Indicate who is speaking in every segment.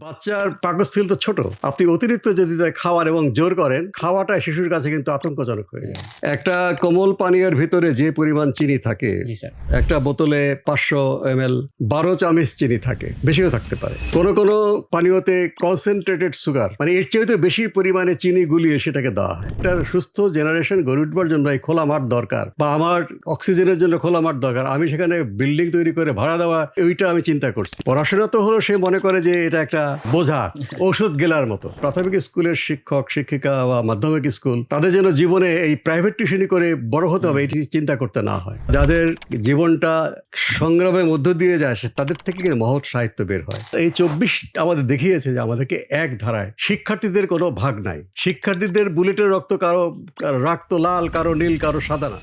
Speaker 1: বাচ্চার পাকস্থলী তো ছোট। আপনি অতিরিক্ত যদি তাকে খাওয়ান এবং জোর করেন, খাওয়াটা শিশুর কাছে কিন্তু আতঙ্কজনক হয়ে যায়। একটা কোমল পানীয়ের ভিতরে যে পরিমাণ চিনি থাকে,
Speaker 2: জি স্যার।
Speaker 1: একটা বোতলে 500 ml 12 চামচ চিনি থাকে, বেশিও থাকতে পারে। কোন কোন পানীয়তে কনসেন্ট্রেটেড সুগার, মানে এর চেয়ে বেশি পরিমাণে চিনি গুলিয়ে সেটাকে দেওয়া হয়। একটা সুস্থ জেনারেশন গড়ে উঠবার জন্য এই খোলা মাঠ দরকার, বা আমার অক্সিজেনের জন্য খোলা মাঠ দরকার। আমি সেখানে বিল্ডিং তৈরি করে ভাড়া দেওয়া, ওইটা আমি চিন্তা করছি। পড়াশোনা তো হলো, সে মনে করে যে এটা একটা বোঝা, ওষুধ গেলার মতো। প্রাথমিক স্কুলের শিক্ষক শিক্ষিকা বা মাধ্যমিক স্কুল, তাদের যেন জীবনে এই প্রাইভেট টিউশনি করে বড় হতে হবে এটি চিন্তা করতে না হয়। যাদের জীবনটা সংগ্রামের মধ্য দিয়ে যায়, তাদের থেকে মহৎ সাহিত্য বের হয়। এই 24 আমাদের দেখিয়েছে যে আমাদেরকে এক ধারায়, শিক্ষার্থীদের কোনো ভাগ নাই। শিক্ষার্থীদের বুলেটের রক্ত কারো রক্ত লাল, কারো নীল, কারো সাদা না।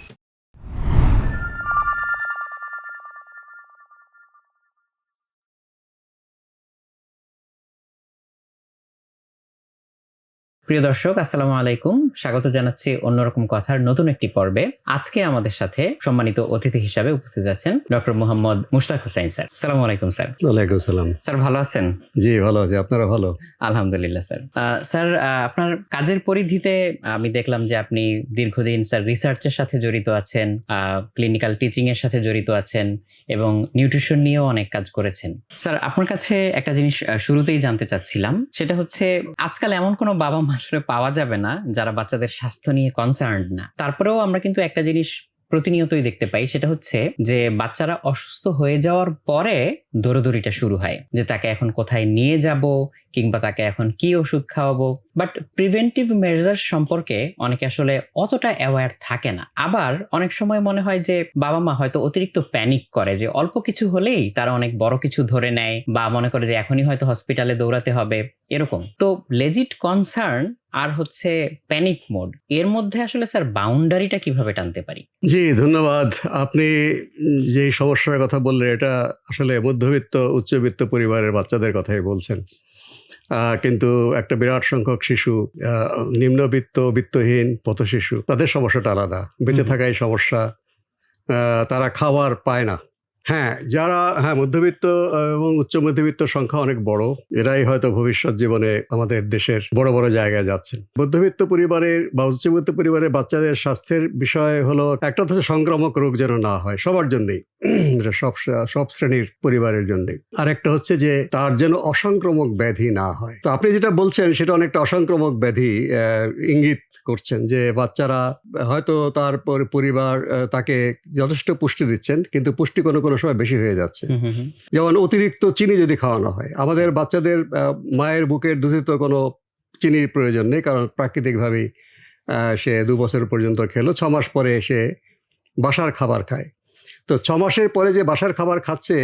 Speaker 2: প্রিয় দর্শক, আসসালামু আলাইকুম। স্বাগত জানাচ্ছি অন্যরকম কথার নতুন একটি পর্বে। আজকে আমাদের সাথে সম্মানিত অতিথি হিসাবে উপস্থিত আছেন ডক্টর মোহাম্মদ মুশতাক হোসাইন স্যার। আসসালামু আলাইকুম স্যার।
Speaker 1: ওয়ালাইকুম সালাম।
Speaker 2: স্যার ভালো আছেন?
Speaker 1: জি ভালো আছি, আপনারা ভালো?
Speaker 2: আলহামদুলিল্লাহ স্যার। স্যার, আপনার কাজের পরিধিতে আমি দেখলাম যে আপনি দীর্ঘদিন স্যার রিসার্চের সাথে জড়িত আছেন, ক্লিনিক্যাল টিচিং এর সাথে জড়িত আছেন এবং নিউট্রিশন নিয়েও অনেক কাজ করেছেন। স্যার, আপনার কাছে একটা জিনিস শুরুতেই জানতে চাচ্ছিলাম, সেটা হচ্ছে আজকাল এমন কোনো বাবা মা আসলে পাওয়া যাবে না যারা বাচ্চাদের স্বাস্থ্য নিয়ে কনসার্নড না। তারপরেও আমরা কিন্তু একটা জিনিস প্রতিনিয়তই দেখতে পাই, সেটা হচ্ছে যে বাচ্চারা অসুস্থ হয়ে যাওয়ার পরে দৌড়াদৌড়িটা শুরু হয় যে তাকে এখন কোথায় নিয়ে যাব কিংবা তাকে এখন কি ওষুধ খাওয়াবো। বাট প্রিভেন্টিভ মেজার্স সম্পর্কে অনেকে আসলে অতটা অ্যাওয়্যার থাকে না। আবার অনেক সময় মনে হয় যে বাবা মা হয়তো অতিরিক্ত প্যানিক করে, যে অল্প কিছু হলেই তারা অনেক বড় কিছু ধরে নেয় বা মনে করে যে এখনই হয়তো হসপিটালে দৌড়াতে হবে, এরকম। তো লেজিট কনসার্ন আর হচ্ছে প্যানিক মোড, এর মধ্যে আসলে স্যার বাউন্ডারিটা কিভাবে টানতে পারি?
Speaker 1: জি ধন্যবাদ। আপনি যে সমস্যার কথা বললেন, এটা আসলে মধ্যবিত্ত উচ্চবিত্ত পরিবারের বাচ্চাদের কথাই বলছেন। কিন্তু একটা বিরাট সংখ্যক শিশু, নিম্নবিত্ত বিত্তহীন পথশিশু, তাদের সমস্যাটা আলাদা। বেঁচে থাকাই সমস্যা, তারা খাবার পায় না। যারা মধ্যবিত্ত এবং উচ্চ মধ্যবিত্ত সংখ্যা অনেক বড়, এরাই হয়তো ভবিষ্যৎ জীবনে আমাদের দেশের বড় বড় জায়গায় যাচ্ছেন। মধ্যবিত্ত পরিবারের বা উচ্চবিত্ত পরিবারের বাচ্চাদের স্বাস্থ্যের বিষয় হলো, একটা হচ্ছে সংক্রামক রোগ যেন না হয় সবার জন্যই, সব শ্রেণীর পরিবারের জন্যই। আর একটা হচ্ছে যে তার যেন অসংক্রামক ব্যাধি না হয়। তো আপনি যেটা বলছেন সেটা অনেকটা অসংক্রামক ব্যাধি ইঙ্গিত করছেন, যে বাচ্চারা হয়তো তার পরিবার তাকে যথেষ্ট পুষ্টি দিচ্ছেন, কিন্তু পুষ্টি কোনো কোনো সময় বেশি হয়ে যাচ্ছে। যেমন অতিরিক্ত চিনি যদি খাওয়ানো হয়, আমাদের বাচ্চাদের মায়ের বুকের দুধে তো কোনো চিনির প্রয়োজন নেই, কারণ প্রাকৃতিকভাবেই সে 2 বছর পর্যন্ত খেলো, 6 মাস পরে সে বাসার খাবার খায়। তো 6 মাসের পরে যে বাসার খাবার খাচ্ছে,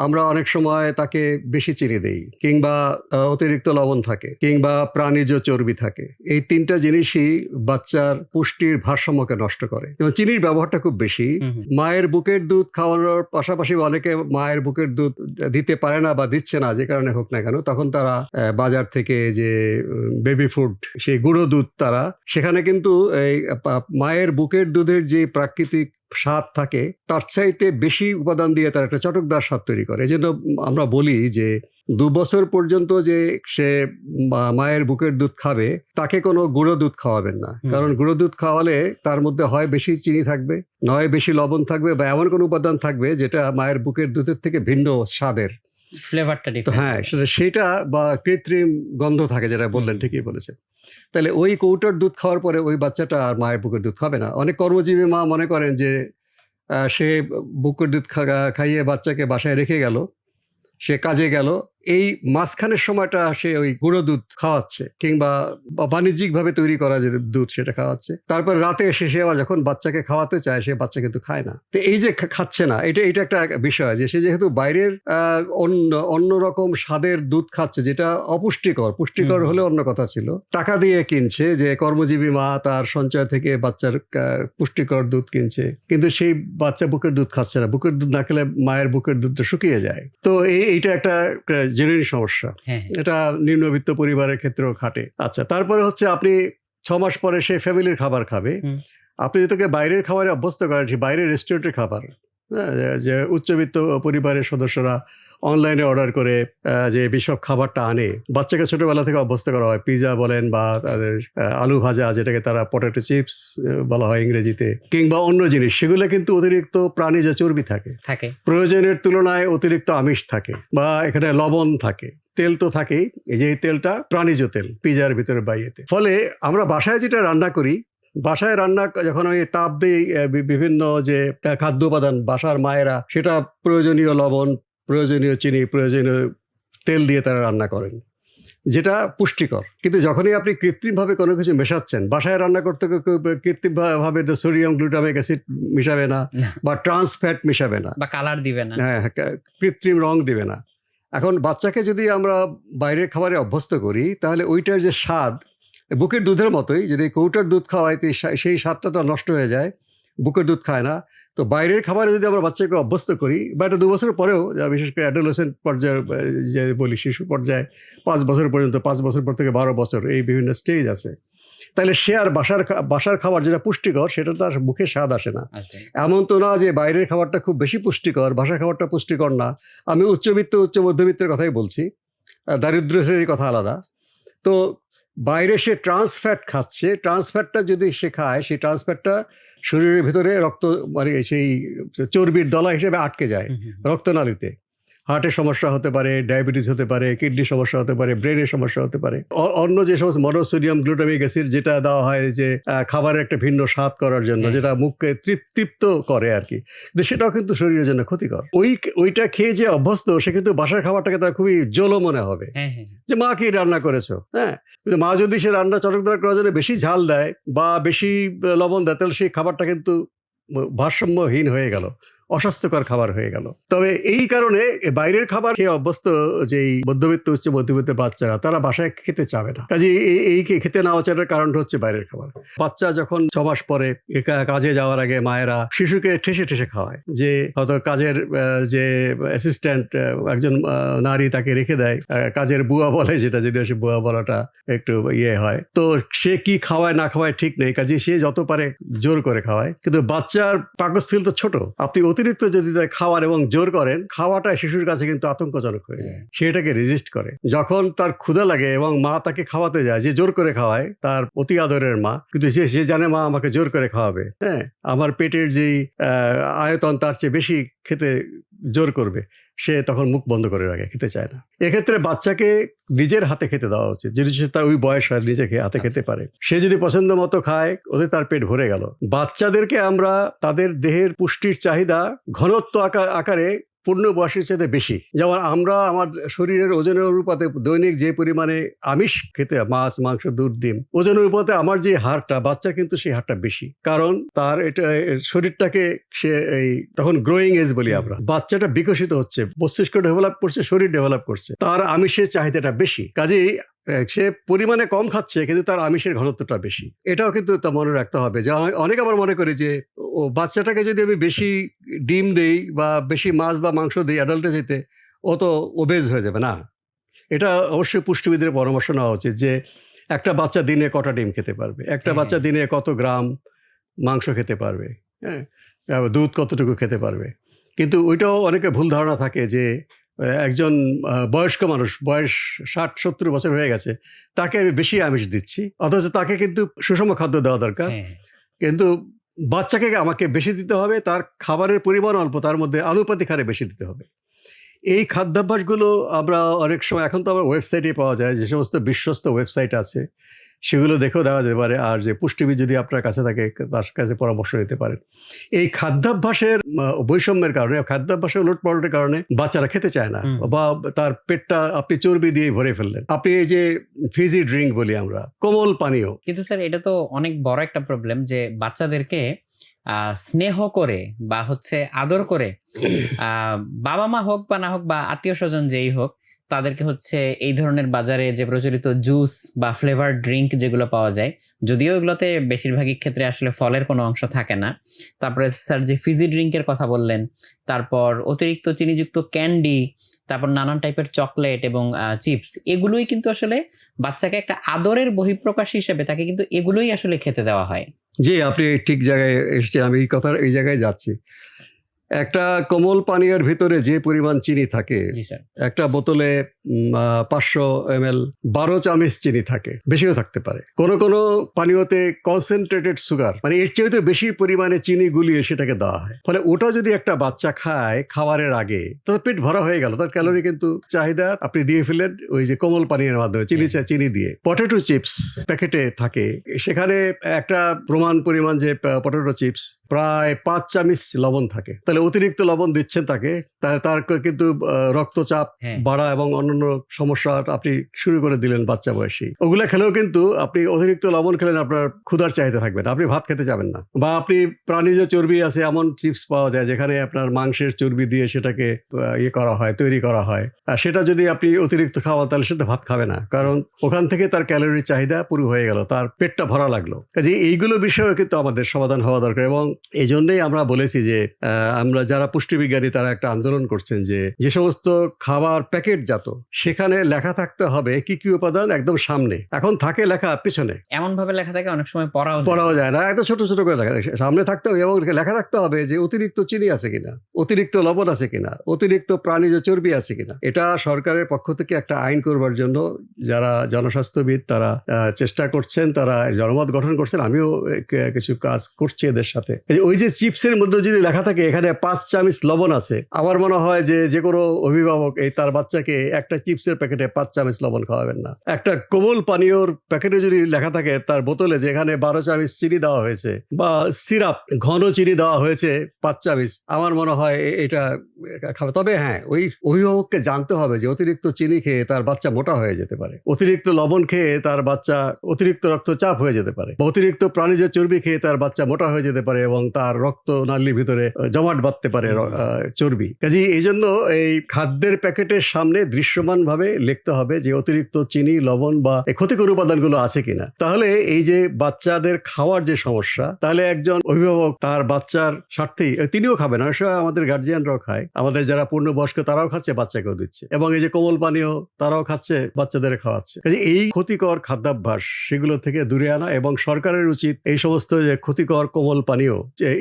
Speaker 1: আমরা অনেক সময় তাকে বেশি চিনি দেই, কিংবা অতিরিক্ত লবণ থাকে, কিংবা প্রাণীজ চর্বি থাকে। এই 3টা জিনিসই বাচ্চার পুষ্টির ভারসাম্যকে নষ্ট করে, এবং চিনির ব্যবহারটা খুব বেশি। মায়ের বুকের দুধ খাওয়ানোর পাশাপাশি অনেকে মায়ের বুকের দুধ দিতে পারে না বা দিচ্ছে না, যে কারণে হোক না কেন, তখন তারা বাজার থেকে যে বেবি ফুড, সেই গুঁড়ো দুধ, তারা সেখানে কিন্তু এই মায়ের বুকের দুধের যে প্রাকৃতিক স্বাদ থাকে তার চাইতে বেশি উপাদান দিয়ে তার একটা চটকদার স্বাদ তৈরি করে। এই জন্য আমরা বলি যে 2 বছর পর্যন্ত যে সে মায়ের বুকের দুধ খাবে, তাকে কোনো গুঁড়ো দুধ খাওয়াবেন না। কারণ গুঁড়ো দুধ খাওয়ালে তার মধ্যে হয় বেশি চিনি থাকবে, নয় বেশি লবণ থাকবে, বা এমন কোনো উপাদান থাকবে যেটা মায়ের বুকের দুধের থেকে ভিন্ন স্বাদের,
Speaker 2: ফ্লেভারটা
Speaker 1: তো
Speaker 2: ডিফারেন্ট।
Speaker 1: সেটা বা কৃত্রিম গন্ধ থাকে, যেটা বললেন, ঠিকই বলেছেন। তাহলে ওই কৌটার দুধ খাওয়ার পরে ওই বাচ্চাটা আর মায়ের বুকের দুধ খাবে না। অনেক কর্মজীবী মা মনে করেন যে সে বুকের দুধ খাইয়ে বাচ্চাকে বাসায় রেখে গেল, সে কাজে গেল, এই মাঝখানের সময়টা সে ওই গুঁড়ো দুধ খাওয়াচ্ছে, কিংবা বাণিজ্যিকভাবে তৈরি করা যে দুধ সেটা খাওয়াচ্ছে। তারপর রাতে এসে সে আবার যখন বাচ্চাকে খাওয়াতে চায়, সে বাচ্চা কিন্তু খায় না। তো এই যে খাচ্ছে না, এটা একটা বিষয়, যে সে যেহেতু বাইরের অন্যরকম স্বাদের দুধ খাচ্ছে, যেটা অপুষ্টিকর। পুষ্টিকর হলে অন্য কথা ছিল, টাকা দিয়ে কিনছে, যে কর্মজীবী মা তার সঞ্চয় থেকে বাচ্চার পুষ্টিকর দুধ কিনছে, কিন্তু সেই বাচ্চা বুকের দুধ খাচ্ছে না। বুকের দুধ না খেলে মায়ের বুকের দুধটা শুকিয়ে যায়। তো এইটা একটা জরুরি সমস্যা। এটা নিম্নবিত্ত পরিবারের ক্ষেত্রেও খাটে। আচ্ছা, তারপরে হচ্ছে আপনি 6 মাস পরে সে ফ্যামিলির খাবার খাবে। আপনি যদি বাইরের খাবারে অভ্যস্ত করেন, বাইরের রেস্টুরেন্টের খাবার, যে উচ্চবিত্ত পরিবারের সদস্যরা অনলাইনে অর্ডার করে যে বিসব খাবারটা আনে, বাচ্চাকে ছোটবেলা থেকে অভ্যস্ত করা হয়, পিৎজা বলেন বা তাদের আলু ভাজা, যেটাকে তারা পটেটো চিপস বলা হয় ইংরেজিতে, কিংবা অন্য জিনিস, সেগুলো কিন্তু অতিরিক্ত প্রাণীজ চর্বি থাকে, প্রয়োজনের তুলনায় অতিরিক্ত আমিষ থাকে, বা এখানে লবণ থাকে, তেল তো থাকেই, এই যে তেলটা প্রাণীজ তেল পিজার ভিতরে বাইয়েতে। ফলে আমরা বাসায় যেটা রান্না করি, বাসায় রান্না যখন ওই তাপ দিই বিভিন্ন যে খাদ্য উপাদান, বাসার মায়েরা সেটা প্রয়োজনীয় লবণ, প্রয়োজনীয় চিনি, প্রয়োজনীয় তেল দিয়ে তারা রান্না করেন, যেটা পুষ্টিকর। কিন্তু যখনই আপনি কৃত্রিমভাবে কোনো কিছু মেশাচ্ছেন, বাসায় রান্না করতে কৃত্রিমভাবে সোডিয়াম গ্লুটামিক অ্যাসিড মিশাবে না, বা ট্রান্স ফ্যাট মিশাবে না,
Speaker 2: বা কালার দিবে না,
Speaker 1: হ্যাঁ, কৃত্রিম রং দিবে না। এখন বাচ্চাকে যদি আমরা বাইরের খাবারে অভ্যস্ত করি, তাহলে ওইটার যে স্বাদ, বুকের দুধের মতোই, যদি কৌটার দুধ খাওয়াইতে সেই স্বাদটা তো নষ্ট হয়ে যায়, বুকের দুধ খায় না। তো বাইরের খাবারে যদি আমরা বাচ্চাকে অভ্যস্ত করি, বা এটা 2 বছর পরেও, বিশেষ করে অ্যাডোলেসেন্ট পর্যায়ে যে বলি, শিশু পর্যায়ে 5 বছর পর্যন্ত, 5 বছর পর থেকে 12 বছর, এই বিভিন্ন স্টেজ আছে, তাহলে সে আর বাসার খাবার যেটা পুষ্টিকর, সেটা তার মুখে স্বাদ আসে না। এমন তো না যে বাইরের খাবারটা খুব বেশি পুষ্টিকর, বাসার খাবারটা পুষ্টিকর না। আমি উচ্চ মধ্যবিত্তের কথাই বলছি, দারিদ্র শ্রেণীর কথা আলাদা। তো বাইরে সে ট্রান্স ফ্যাট খাচ্ছে, ট্রান্স ফ্যাটটা যদি সে খায়, সেই ট্রান্স ফ্যাটটা শরীরের ভিতরে রক্ত, মানে সেই চর্বির দলা হিসেবে আটকে যায় রক্তনালীতে। হার্টের সমস্যা হতে পারে, ডায়াবেটিস হতে পারে, কিডনির সমস্যা হতে পারে, ব্রেনের সমস্যা হতে পারে। অন্য যে সমস্ত মনোসোডিয়াম গ্লুটামিক অ্যাসিড যেটা দেওয়া হয় যে খাবারের একটা ভিন্ন স্বাদ করার জন্য, যেটা মুখকে তৃপ্ত করে আর কি, কিন্তু সেটাও কিন্তু শরীরের জন্য ক্ষতিকর। ওইটা খেয়ে যে অভ্যস্ত, সে কিন্তু বাসার খাবারটাকে তার খুবই জলো মনে হবে, যে মা কি রান্না করেছো। হ্যাঁ, কিন্তু মা যদি সে রান্না চটকদার করার জন্য বেশি ঝাল দেয় বা বেশি লবণ দেয়, তাহলে সেই খাবারটা কিন্তু ভারসাম্যহীন হয়ে গেল, অস্বাস্থ্যকর খাবার হয়ে গেল। তবে এই কারণে বাইরের খাবার খেয়ে অভ্যস্ত যেই মধ্যবিত্ত উচ্চ মধ্যবিত্ত বাচ্চারা, তারা বাসায় খেতে চাবে না। কাজে এই খেতে না চাওয়ার কারণটা হচ্ছে বাইরের খাবার। বাচ্চা যখন 6 মাস পরে কাজে যাওয়ার আগে মায়েরা শিশুকে ঠেসে ঠেসে খাওয়ায়, যে হয়তো কাজের যে অ্যাসিস্ট্যান্ট একজন নারী তাকে রেখে দেয়, কাজের বুয়া বলে, যেটা যদি সে বুয়া বলাটা একটু হয়, তো সে কি খাওয়ায় না খাওয়ায় ঠিক নেই, কাজে সে যত পারে জোর করে খাওয়ায়। কিন্তু বাচ্চার পাকস্থলী তো ছোট, আপনি অতিরিক্ত যদি খাওয়ার এবং জোর করেন, খাওয়াটা শিশুর কাছে কিন্তু আতঙ্কজনক হয়ে যায়, সেটাকে রেজিস্ট করে। যখন তার ক্ষুধা লাগে এবং মা তাকে খাওয়াতে যায়, যে জোর করে খাওয়ায়, তার অতি আদরের মা, কিন্তু সে জানে মা আমাকে জোর করে খাওয়াবে, হ্যাঁ, আমার পেটের যেই আয়তন তার চেয়ে বেশি খেতে জোর করবে, সে তখন মুখ বন্ধ করে রাখে, খেতে চায় না। এক্ষেত্রে বাচ্চাকে নিজের হাতে খেতে দেওয়া উচিত, যদি সে তার ওই বয়স হয় নিজে হাতে খেতে পারে। সে যদি পছন্দ মতো খায়, ওদের তার পেট ভরে গেল। বাচ্চাদেরকে আমরা তাদের দেহের পুষ্টির চাহিদা ঘনত্ব আকারে পূর্ণ বয়সের চাইতে বেশি, যেমন আমরা আমার শরীরের ওজনের অনুপাতে দৈনিক যে পরিমাণে আমিষ খেতে, মাছ, মাংস, দুধ, ডিম, ওজনের অনুপাতে আমার যে হারটা, বাচ্চার কিন্তু সেই হারটা বেশি, কারণ তার এটা শরীরটাকে সে তখন গ্রোয়িং এজ বলি আমরা, বাচ্চাটা বিকশিত হচ্ছে, মস্তিষ্ক ডেভেলপ করছে, শরীর ডেভেলপ করছে, তার আমিষের চাহিদাটা বেশি, কাজেই সে পরিমাণে কম খাচ্ছে, কিন্তু তার আমিষের ঘনত্বটা বেশি। এটাও কিন্তু তা মনে রাখতে হবে। যে অনেক আবার মনে করি যে ও বাচ্চাটাকে যদি আমি বেশি ডিম দেই বা বেশি মাছ বা মাংস দিই অ্যাডাল্টে যেতে, ও তো ওবেজ হয়ে যাবে না। এটা অবশ্যই পুষ্টিবিদের পরামর্শ নেওয়া উচিত, যে একটা বাচ্চা দিনে কটা ডিম খেতে পারবে, একটা বাচ্চা দিনে কত গ্রাম মাংস খেতে পারবে, হ্যাঁ, দুধ কতটুকু খেতে পারবে। কিন্তু ওইটাও অনেকে ভুল ধারণা থাকে যে একজন বয়স্ক মানুষ, বয়স 60-70 বছর হয়ে গেছে, তাকে আমি বেশি আমিষ দিচ্ছি, অথচ তাকে কিন্তু সুষম খাদ্য দেওয়া দরকার। কিন্তু বাচ্চাকে আমাকে বেশি দিতে হবে, তার খাবারের পরিমাণ অল্প, তার মধ্যে আনুপাতিক হারে বেশি দিতে হবে। এই খাদ্যাভ্যাসগুলো আমরা অনেক সময়, এখন তো আমরা ওয়েবসাইটে পাওয়া যায়, যে সমস্ত বিশ্বস্ত ওয়েবসাইট আছে সেগুলো দেখেও দেওয়া যেতে পারে। আর যে পুষ্টিবিদ যদি আপনার কাছে থাকে, তার কাছে পরামর্শ নিতে পারেন। এই খাদ্যাভ্যাসের বৈষম্যের কারণে, খাদ্যাভ্যাসের উলটপালটের কারণে বাচ্চারা খেতে চায় না, বা তার পেটটা আপনি চর্বি দিয়ে ভরে ফেললেন। আপনি এই যে ফিজি ড্রিঙ্ক বলি আমরা, কোমল পানীয়,
Speaker 2: কিন্তু স্যার এটা তো অনেক বড় একটা প্রবলেম, যে বাচ্চাদেরকে স্নেহ করে বা আদর করে, বাবা মা হোক বা না হোক বা আত্মীয় স্বজন যেই হোক, তাদেরকে এই ধরনের বাজারে যে প্রচলিত জুস বা ফ্লেভার ড্রিঙ্ক যেগুলো পাওয়া যায়, যদিও এগুলোতে বেশিরভাগই ক্ষেত্রে আসলে ফলের কোনো অংশ থাকে না। তারপরে স্যার যে ফিজি ড্রিঙ্কের কথা বললেন, তারপর অতিরিক্ত চিনিযুক্ত ক্যান্ডি, তারপর নানান টাইপের চকলেট এবং চিপস, এগুলোই কিন্তু আসলে বাচ্চাকে একটা আদরের বহিঃপ্রকাশ হিসেবে তাকে কিন্তু এগুলোই আসলে খেতে দেওয়া হয়।
Speaker 1: জি, আপনি ঠিক জায়গায় এসেছেন। আমি এই জায়গায় যাচ্ছি। একটা কোমল পানীয়ের ভিতরে যে পরিমাণ চিনি থাকে,
Speaker 2: জি স্যার।
Speaker 1: একটা বোতলে 500 ml 12 চামচ চিনি থাকে, বেশিও থাকতে পারে। কোনো কোনো পানীয়তে কনসেন্ট্রেটেড সুগার, মানে এর চেয়ে বেশি পরিমাণে চিনি গুলিয়ে সেটাকে দেওয়া হয়। ফলে ওটা যদি একটা বাচ্চা খায় খাবারের আগে, তার পেট ভরা হয়ে গেল, তার ক্যালোরি কিন্তু চাহিদা আপনি দিয়ে ফেলেন ওই যে কোমল পানীয়ের মাধ্যমে চিনি দিয়ে। পটেটো চিপস প্যাকেটে থাকে, সেখানে একটা পরিমাণ যে পটেটো চিপস প্রায় 5 চামচ লবণ থাকে। তাহলে অতিরিক্ত লবণ দিচ্ছেন তাকে, তার কিন্তু রক্তচাপ
Speaker 2: হ্যাঁ।
Speaker 1: বাড়া এবং অন্যান্য সমস্যা আপনি শুরু করে দিলেন বাচ্চা বয়সী। ওগুলা খেলেও কিন্তু আপনি অতিরিক্ত লবণ খেলেন, আপনার ক্ষুধার চাহিদা থাকবে না, আপনি ভাত খেতে যাবেন না। বা আপনি প্রাণীজ চর্বি আছে এমন চিপস পাওয়া যায় যেখানে আপনার মাংসের চর্বি দিয়ে সেটাকে তৈরি করা হয়, আর সেটা যদি আপনি অতিরিক্ত খাওয়ান তাহলে সেটা ভাত খাবে না, কারণ ওখান থেকে তার ক্যালোরির চাহিদা পুরো হয়ে গেল, তার পেটটা ভরা লাগলো। কাজে এইগুলো বিষয়ে কিন্তু আমাদের সমাধান হওয়া দরকার। এবং এই জন্যই আমরা বলেছি যে আমরা যারা পুষ্টিবিজ্ঞানী তারা একটা আন্দোলন করছেন যে সমস্ত খাবার প্যাকেটজাত সেখানে লেখা থাকতে হবে কি কি উপাদান একদম সামনে, এখন থাকে লেখা পিছনে,
Speaker 2: এমন ভাবে লেখা থাকে অনেক সময়
Speaker 1: পড়াও যায় না, এত ছোট ছোট করে লেখা সামনে থাকতে হবে। এবং লেখা থাকতে হবে যে অতিরিক্ত চিনি আছে কিনা, অতিরিক্ত লবণ আছে কিনা, অতিরিক্ত প্রাণীজ চর্বি আছে কিনা। এটা সরকারের পক্ষ থেকে একটা আইন করবার জন্য যারা জনস্বাস্থ্যবিদ তারা চেষ্টা করছেন, তারা জনমত গঠন করছেন, আমিও কিছু কাজ করছি এদের সাথে। ওই যে চিপসের মধ্যে যদি লেখা থাকে এখানে 5 চামচ লবণ আছে, আমার মনে হয় যে কোনো অভিভাবক তার বাচ্চাকে একটা চিপসের প্যাকেটে 5 চামচ লবণ খাওয়াবেন না। একটা কোমল পানীয়র প্যাকেটে যদি লেখা থাকে তার বোতলে যে এখানে 12 চামচ চিনি দেওয়া হয়েছে বা সিরাপ ঘন চিনি দেওয়া হয়েছে 5 চামচ, আমার মনে হয় এটা খাবে। তবে হ্যাঁ, ওই অভিভাবককে জানতে হবে যে অতিরিক্ত চিনি খেয়ে তার বাচ্চা মোটা হয়ে যেতে পারে, অতিরিক্ত লবণ খেয়ে তার বাচ্চা অতিরিক্ত রক্তচাপ হয়ে যেতে পারে, বা অতিরিক্ত প্রাণীজ চর্বি খেয়ে তার বাচ্চা মোটা হয়ে যেতে পারে এবং তার রক্ত নালীর ভিতরে জমাট বাঁধতে পারে চর্বি। কাজেই এই জন্য এই খাদ্যের প্যাকেটের সামনে দৃশ্যমান ভাবে লিখতে হবে যে অতিরিক্ত চিনি, লবণ বা ক্ষতিকর উপাদানগুলো আছে কিনা। তাহলে এই যে বাচ্চাদের খাওয়ার যে সমস্যা, তাহলে একজন অভিভাবক তার বাচ্চার স্বার্থেই তিনিও খাবেন, অনেক সময় আমাদের গার্জিয়ানরাও খায়, আমাদের যারা পূর্ণবয়স্ক তারাও খাচ্ছে, বাচ্চাকেও দিচ্ছে, এবং এই যে কোমল পানীয় তারাও খাচ্ছে, বাচ্চাদের খাওয়াচ্ছে। এই ক্ষতিকর খাদ্যাভ্যাস সেগুলো থেকে দূরে আনা, এবং সরকারের উচিত এই সমস্ত যে ক্ষতিকর কোমল পানীয়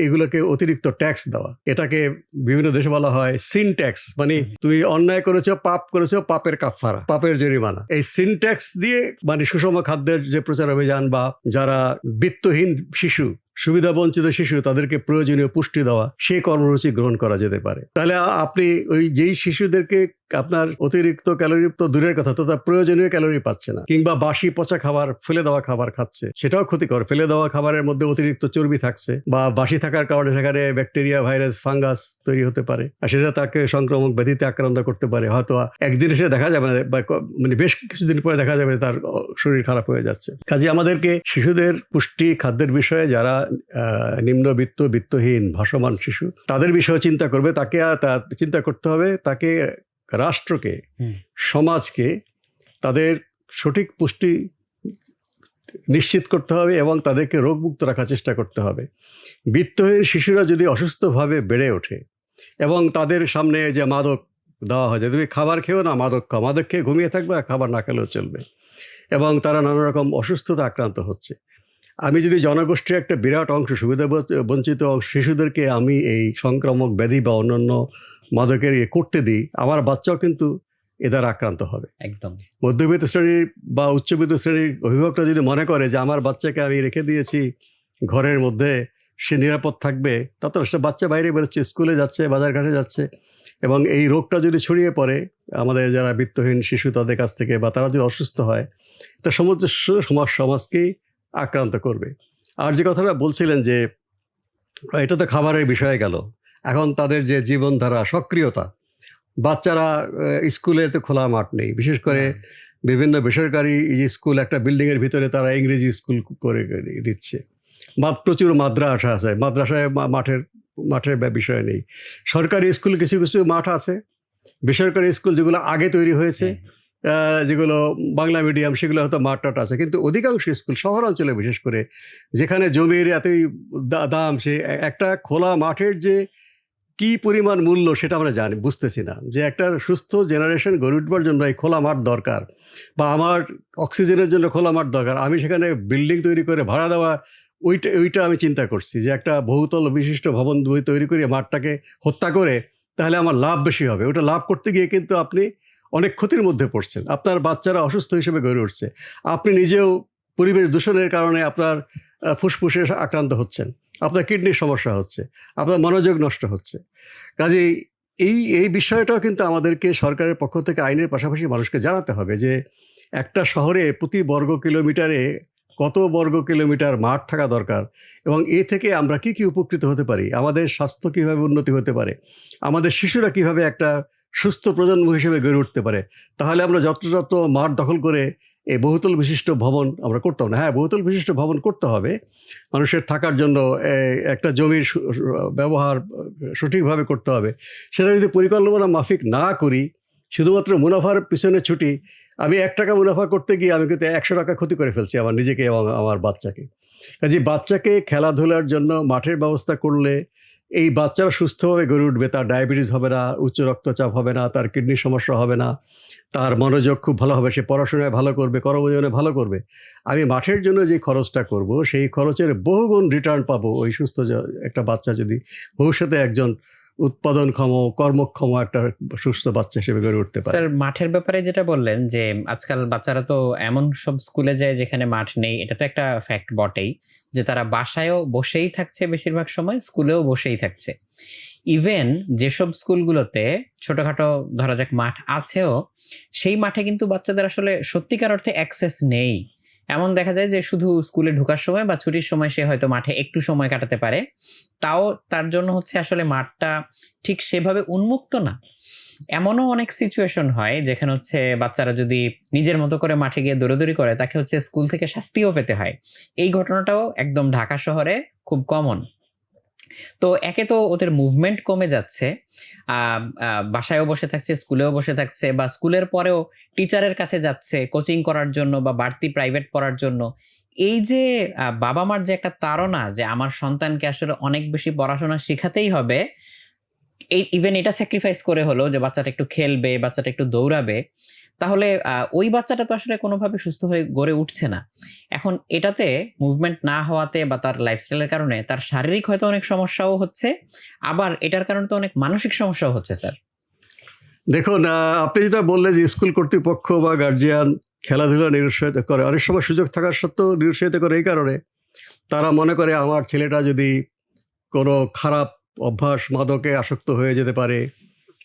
Speaker 1: এগুলোকে অতিরিক্ত ট্যাক্স দেওয়া। এটাকে বিভিন্ন দেশে বলা হয় সিন ট্যাক্স, মানে তুমি অন্যায় করেছো, পাপ করেছো, পাপের কাফারা, পাপের জরিমানা। এই সিন ট্যাক্স দিয়ে মানে সুষম খাদ্যের যে প্রচার অভিযান, বা যারা বিত্তহীন শিশু, সুবিধা বঞ্চিত শিশু, তাদেরকে প্রয়োজনীয় পুষ্টি দেওয়া, সেই কর্মসূচি গ্রহণ করা যেতে পারে। তাহলে আপনি ওই যেই শিশুদেরকে আপনার অতিরিক্ত ক্যালোরি তো দূরের কথা, তো তার প্রয়োজনীয় ক্যালোরি পাচ্ছে না, কিংবা বাসি পচা খাবার, ফেলে দেওয়া খাবার খাচ্ছে, সেটাও ক্ষতিকর। ফেলে দেওয়া খাবারের মধ্যে অতিরিক্ত চর্বি থাকছে, বা বাসি থাকার কারণে সেখানে ব্যাকটেরিয়া, ভাইরাস, ফাঙ্গাস তৈরি হতে পারে, আর সেটা তাকে সংক্রামক ব্যাধিতে আক্রান্ত করতে পারে। হয়তো একদিন এসে দেখা যাবে না, বা মানে বেশ কিছুদিন পরে দেখা যাবে তার শরীর খারাপ হয়ে যাচ্ছে। কাজে আমাদেরকে শিশুদের পুষ্টি খাদ্যের বিষয়ে যারা নিম্নবিত্ত, বিত্তহীন, ভাসমান শিশু, তাদের বিষয়ে চিন্তা করবে, তাকে চিন্তা করতে হবে, তাকে রাষ্ট্রকে, সমাজকে তাদের সঠিক পুষ্টি নিশ্চিত করতে হবে এবং তাদেরকে রোগমুক্ত রাখার চেষ্টা করতে হবে। বিত্তহীন শিশুরা যদি অসুস্থভাবে বেড়ে ওঠে এবং তাদের সামনে যে মাদক দেওয়া হয়, যে তুমি খাবার খেও না, মাদক খাও, মাদক খেয়ে ঘুমিয়ে থাকবে, খাবার না খেলেও চলবে, এবং তারা নানা রকম অসুস্থতা আক্রান্ত হচ্ছে। আমি যদি জনগোষ্ঠীর একটা বিরাট অংশ, সুবিধা বঞ্চিত শিশুদেরকে আমি এই সংক্রামক ব্যাধি বা অন্যান্য মাদকের করতে দিই, আমার বাচ্চাও কিন্তু এ দ্বারা আক্রান্ত হবে।
Speaker 2: একদম।
Speaker 1: মধ্যবিত্ত শ্রেণীর বা উচ্চবিত্ত শ্রেণীর অভিভাবকরা যদি মনে করে যে আমার বাচ্চাকে আমি রেখে দিয়েছি ঘরের মধ্যে, সে নিরাপদ থাকবে, তাতে সে বাচ্চা বাইরে বেরোচ্ছে, স্কুলে যাচ্ছে, বাজারঘাটে যাচ্ছে, এবং এই রোগটা যদি ছড়িয়ে পড়ে আমাদের যারা বিত্তহীন শিশু তাদের কাছ থেকে, বা তারা যদি অসুস্থ হয়, এটা সমাজকেই আক্রান্ত করবে। আর যে কথাটা বলছিলেন যে এটা তো খাবারের বিষয়ে গেল, এখন তাদের যে জীবনধারা, সক্রিয়তা, বাচ্চারা স্কুলে তো খোলা মাঠ নেই, বিশেষ করে বিভিন্ন বেসরকারি স্কুল একটা বিল্ডিংয়ের ভিতরে তারা ইংরেজি স্কুল করে দিচ্ছে, প্রচুর মাদ্রাসা আছে, মাদ্রাসায় মাঠের বিষয় নেই। সরকারি স্কুল কিছু কিছু মাঠ আছে, বেসরকারি স্কুল যেগুলো আগে তৈরি হয়েছে, যেগুলো বাংলা মিডিয়াম, সেগুলো হয়তো মাঠ টাট আছে, কিন্তু অধিকাংশ স্কুল শহরাঞ্চলে বিশেষ করে, যেখানে জমির এতই দাম, সে একটা খোলা মাঠের যে কি পরিমাণ মূল্য সেটা আমরা বুঝতেছি না, যে একটা সুস্থ জেনারেশন গড়ে উঠবার জন্য এই খোলা মাঠ দরকার, বা আমার অক্সিজেনের জন্য খোলা মাঠ দরকার। আমি সেখানে বিল্ডিং তৈরি করে ভাড়া দেওয়া ওইটা আমি চিন্তা করছি যে একটা বহুতল বিশিষ্ট ভবন তৈরি করে মাঠটাকে হত্যা করে তাহলে আমার লাভ বেশি হবে। ওটা লাভ করতে গিয়ে কিন্তু আপনি অনেক ক্ষতির মধ্যে পড়ছেন। আপনার বাচ্চারা অসুস্থ হিসেবে গড়ে উঠছে। আপনি নিজেও পরিবেশ দূষণের কারণে আপনার ফুসফুসে আক্রান্ত হচ্ছেন, আপনার কিডনির সমস্যা হচ্ছে, আপনার মনোযোগ নষ্ট হচ্ছে। কাজেই এই বিষয়টাও কিন্তু আমাদেরকে সরকারের পক্ষ থেকে আইনের পাশাপাশি মানুষকে জানাতে হবে যে একটা শহরে প্রতি বর্গ কিলোমিটারে কত বর্গ কিলোমিটার মাঠ থাকা দরকার এবং এ থেকে আমরা কি উপকৃত হতে পারি, আমাদের স্বাস্থ্য কীভাবে উন্নতি হতে পারে, আমাদের শিশুরা কিভাবে একটা সুস্থ প্রজন্ম হিসেবে গড়ে উঠতে পারে। তাহলে আমরা যত মাঠ দখল করে এই বহুতল বিশিষ্ট ভবন আমরা করতাম না। হ্যাঁ, বহুতল বিশিষ্ট ভবন করতে হবে মানুষের থাকার জন্য, একটা জমির ব্যবহার সঠিকভাবে করতে হবে। সেটা যদি পরিকল্পনা মাফিক না করি, শুধুমাত্র মুনাফার পিছনে ছুটি, আমি ৳১ মুনাফা করতে গিয়ে আমি কিন্তু ৳১০০ ক্ষতি করে ফেলছি আমার নিজেকে এবং আমার বাচ্চাকে। কাজেই বাচ্চাকে খেলাধুলার জন্য মাঠের ব্যবস্থা করলে এই বাচ্চারা সুস্থভাবে গড়ে উঠবে। তার ডায়াবেটিস হবে না, উচ্চ রক্তচাপ হবে না, তার কিডনির সমস্যা হবে না, তার মনোযোগ খুব ভালো হবে, সে পড়াশোনায় ভালো করবে, কর্মজীবনে ভালো করবে। আমি মাঠের জন্য যে খরচটা করব, সেই খরচের বহুগুণ রিটার্ন পাবো ওই সুস্থ একটা বাচ্চা যদি ভবিষ্যতে একজন উৎপাদনক্ষম, কর্মক্ষম একটা সুস্থ বাচ্চা হিসেবে গড়ে উঠতে পারে।
Speaker 2: স্যার, মাঠের ব্যাপারে যেটা বললেন যে আজকাল বাচ্চারা তো এমন সব স্কুলে যায় যেখানে মাঠ নেই, এটা তো একটা ফ্যাক্ট বটেই যে তারা বাসায়ও বসেই থাকছে, বেশিরভাগ সময় স্কুলেও বসেই থাকছে। ইভেন যেসব স্কুলগুলোতে ছোটখাটো ধরা যাক মাঠ আছেও, সেই মাঠে কিন্তু বাচ্চাদের আসলে সত্যিকার অর্থে অ্যাক্সেস নেই। এমন দেখা যায় যে শুধু স্কুলে ঢোকার সময় বা ছুটির সময় সে হয়তো মাঠে একটু সময় কাটাতে পারে, তাও তার জন্য হচ্ছে আসলে মাঠটা ঠিক সেভাবে উন্মুক্ত না। এমনও অনেক সিচুয়েশন হয় যেখানে হচ্ছে বাচ্চারা যদি নিজের মতো করে মাঠে গিয়ে দৌড়াদৌড়ি করে, তাকে হচ্ছে স্কুল থেকে শাস্তিও পেতে হয়। এই ঘটনাটাও একদম ঢাকা শহরে খুব কমন। তো একে তো ওদের মুভমেন্ট কমে যাচ্ছে, বাসায়ও বসে থাকছে, স্কুলেও বসে থাকছে, বা স্কুলের পরেও টিচারের কাছে যাচ্ছে কোচিং করার জন্য বা বাড়তি প্রাইভেট পড়ার জন্য। এই যে বাবা মার যে একটা তাড়না যে আমার সন্তানকে আসলে অনেক বেশি পড়াশোনা শেখাতেই হবে, ইভেন এটা স্যাক্রিফাইস করে হলো যে বাচ্চাটা একটু খেলবে, বাচ্চাটা একটু দৌড়াবে, তাহলে ওই বাচ্চাটা তো আসলে কোনোভাবে সুস্থ হয়ে গড়ে উঠছে না। এখন এটাতে মুভমেন্ট না হওয়াতে বা তার লাইফস্টাইলের কারণে তার শারীরিক হয়তো অনেক সমস্যাও হচ্ছে, আবার এটার কারণে তো অনেক মানসিক সমস্যাও হচ্ছে স্যার।
Speaker 1: দেখুন, আপনি যেটা বললেন যে স্কুল কর্তৃপক্ষ বা গার্জিয়ান খেলাধুলা নিরুৎসাহিত করে, অনেক সময় সুযোগ থাকার সত্ত্বেও নিরুৎসাহিত করে এই কারণে তারা মনে করে আমার ছেলেটা যদি কোনো খারাপ অভ্যাস, মাদকে আসক্ত হয়ে যেতে পারে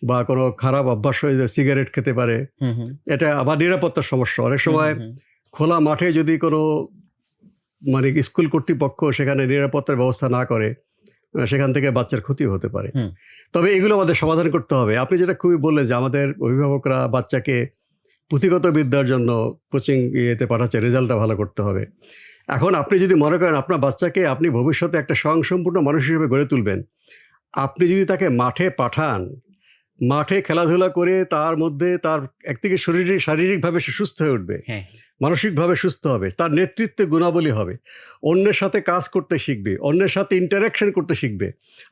Speaker 1: বা কোনো খারাপ অভ্যাস হয়ে যায়, সিগারেট খেতে পারে,
Speaker 2: হুম, হুম।
Speaker 1: এটা আবার নিরাপত্তার সমস্যা। অনেক সময়
Speaker 2: হুম, হুম,
Speaker 1: খোলা মাঠে যদি কোনো স্কুল কর্তৃপক্ষ সেখানে নিরাপত্তার ব্যবস্থা না করে, সেখান থেকে বাচ্চার ক্ষতি হতে পারে।
Speaker 2: হুম।
Speaker 1: তবে এগুলো আমাদের সমাধান করতে হবে। আপনি যেটা খুবই বললেন যে আমাদের অভিভাবকরা বাচ্চাকে পুঁথিগত বিদ্যার জন্য কোচিং ইয়েতে পাঠাচ্ছে, রেজাল্টটা ভালো করতে হবে। এখন আপনি যদি মনে করেন আপনার বাচ্চাকে আপনি ভবিষ্যতে একটা স্বয়ংসম্পূর্ণ মানুষ হিসেবে গড়ে তুলবেন, আপনি যদি তাকে মাঠে পাঠান, মাঠে খেলাধুলা করে তার মধ্যে তার একদিকে শারীরিকভাবে সে সুস্থ হয়ে উঠবে,
Speaker 2: হ্যাঁ।
Speaker 1: মানসিকভাবে সুস্থ হবে, তার নেতৃত্বে গুণাবলী হবে, অন্যের সাথে কাজ করতে শিখবে, অন্যের সাথে ইন্টারাকশন করতে শিখবে।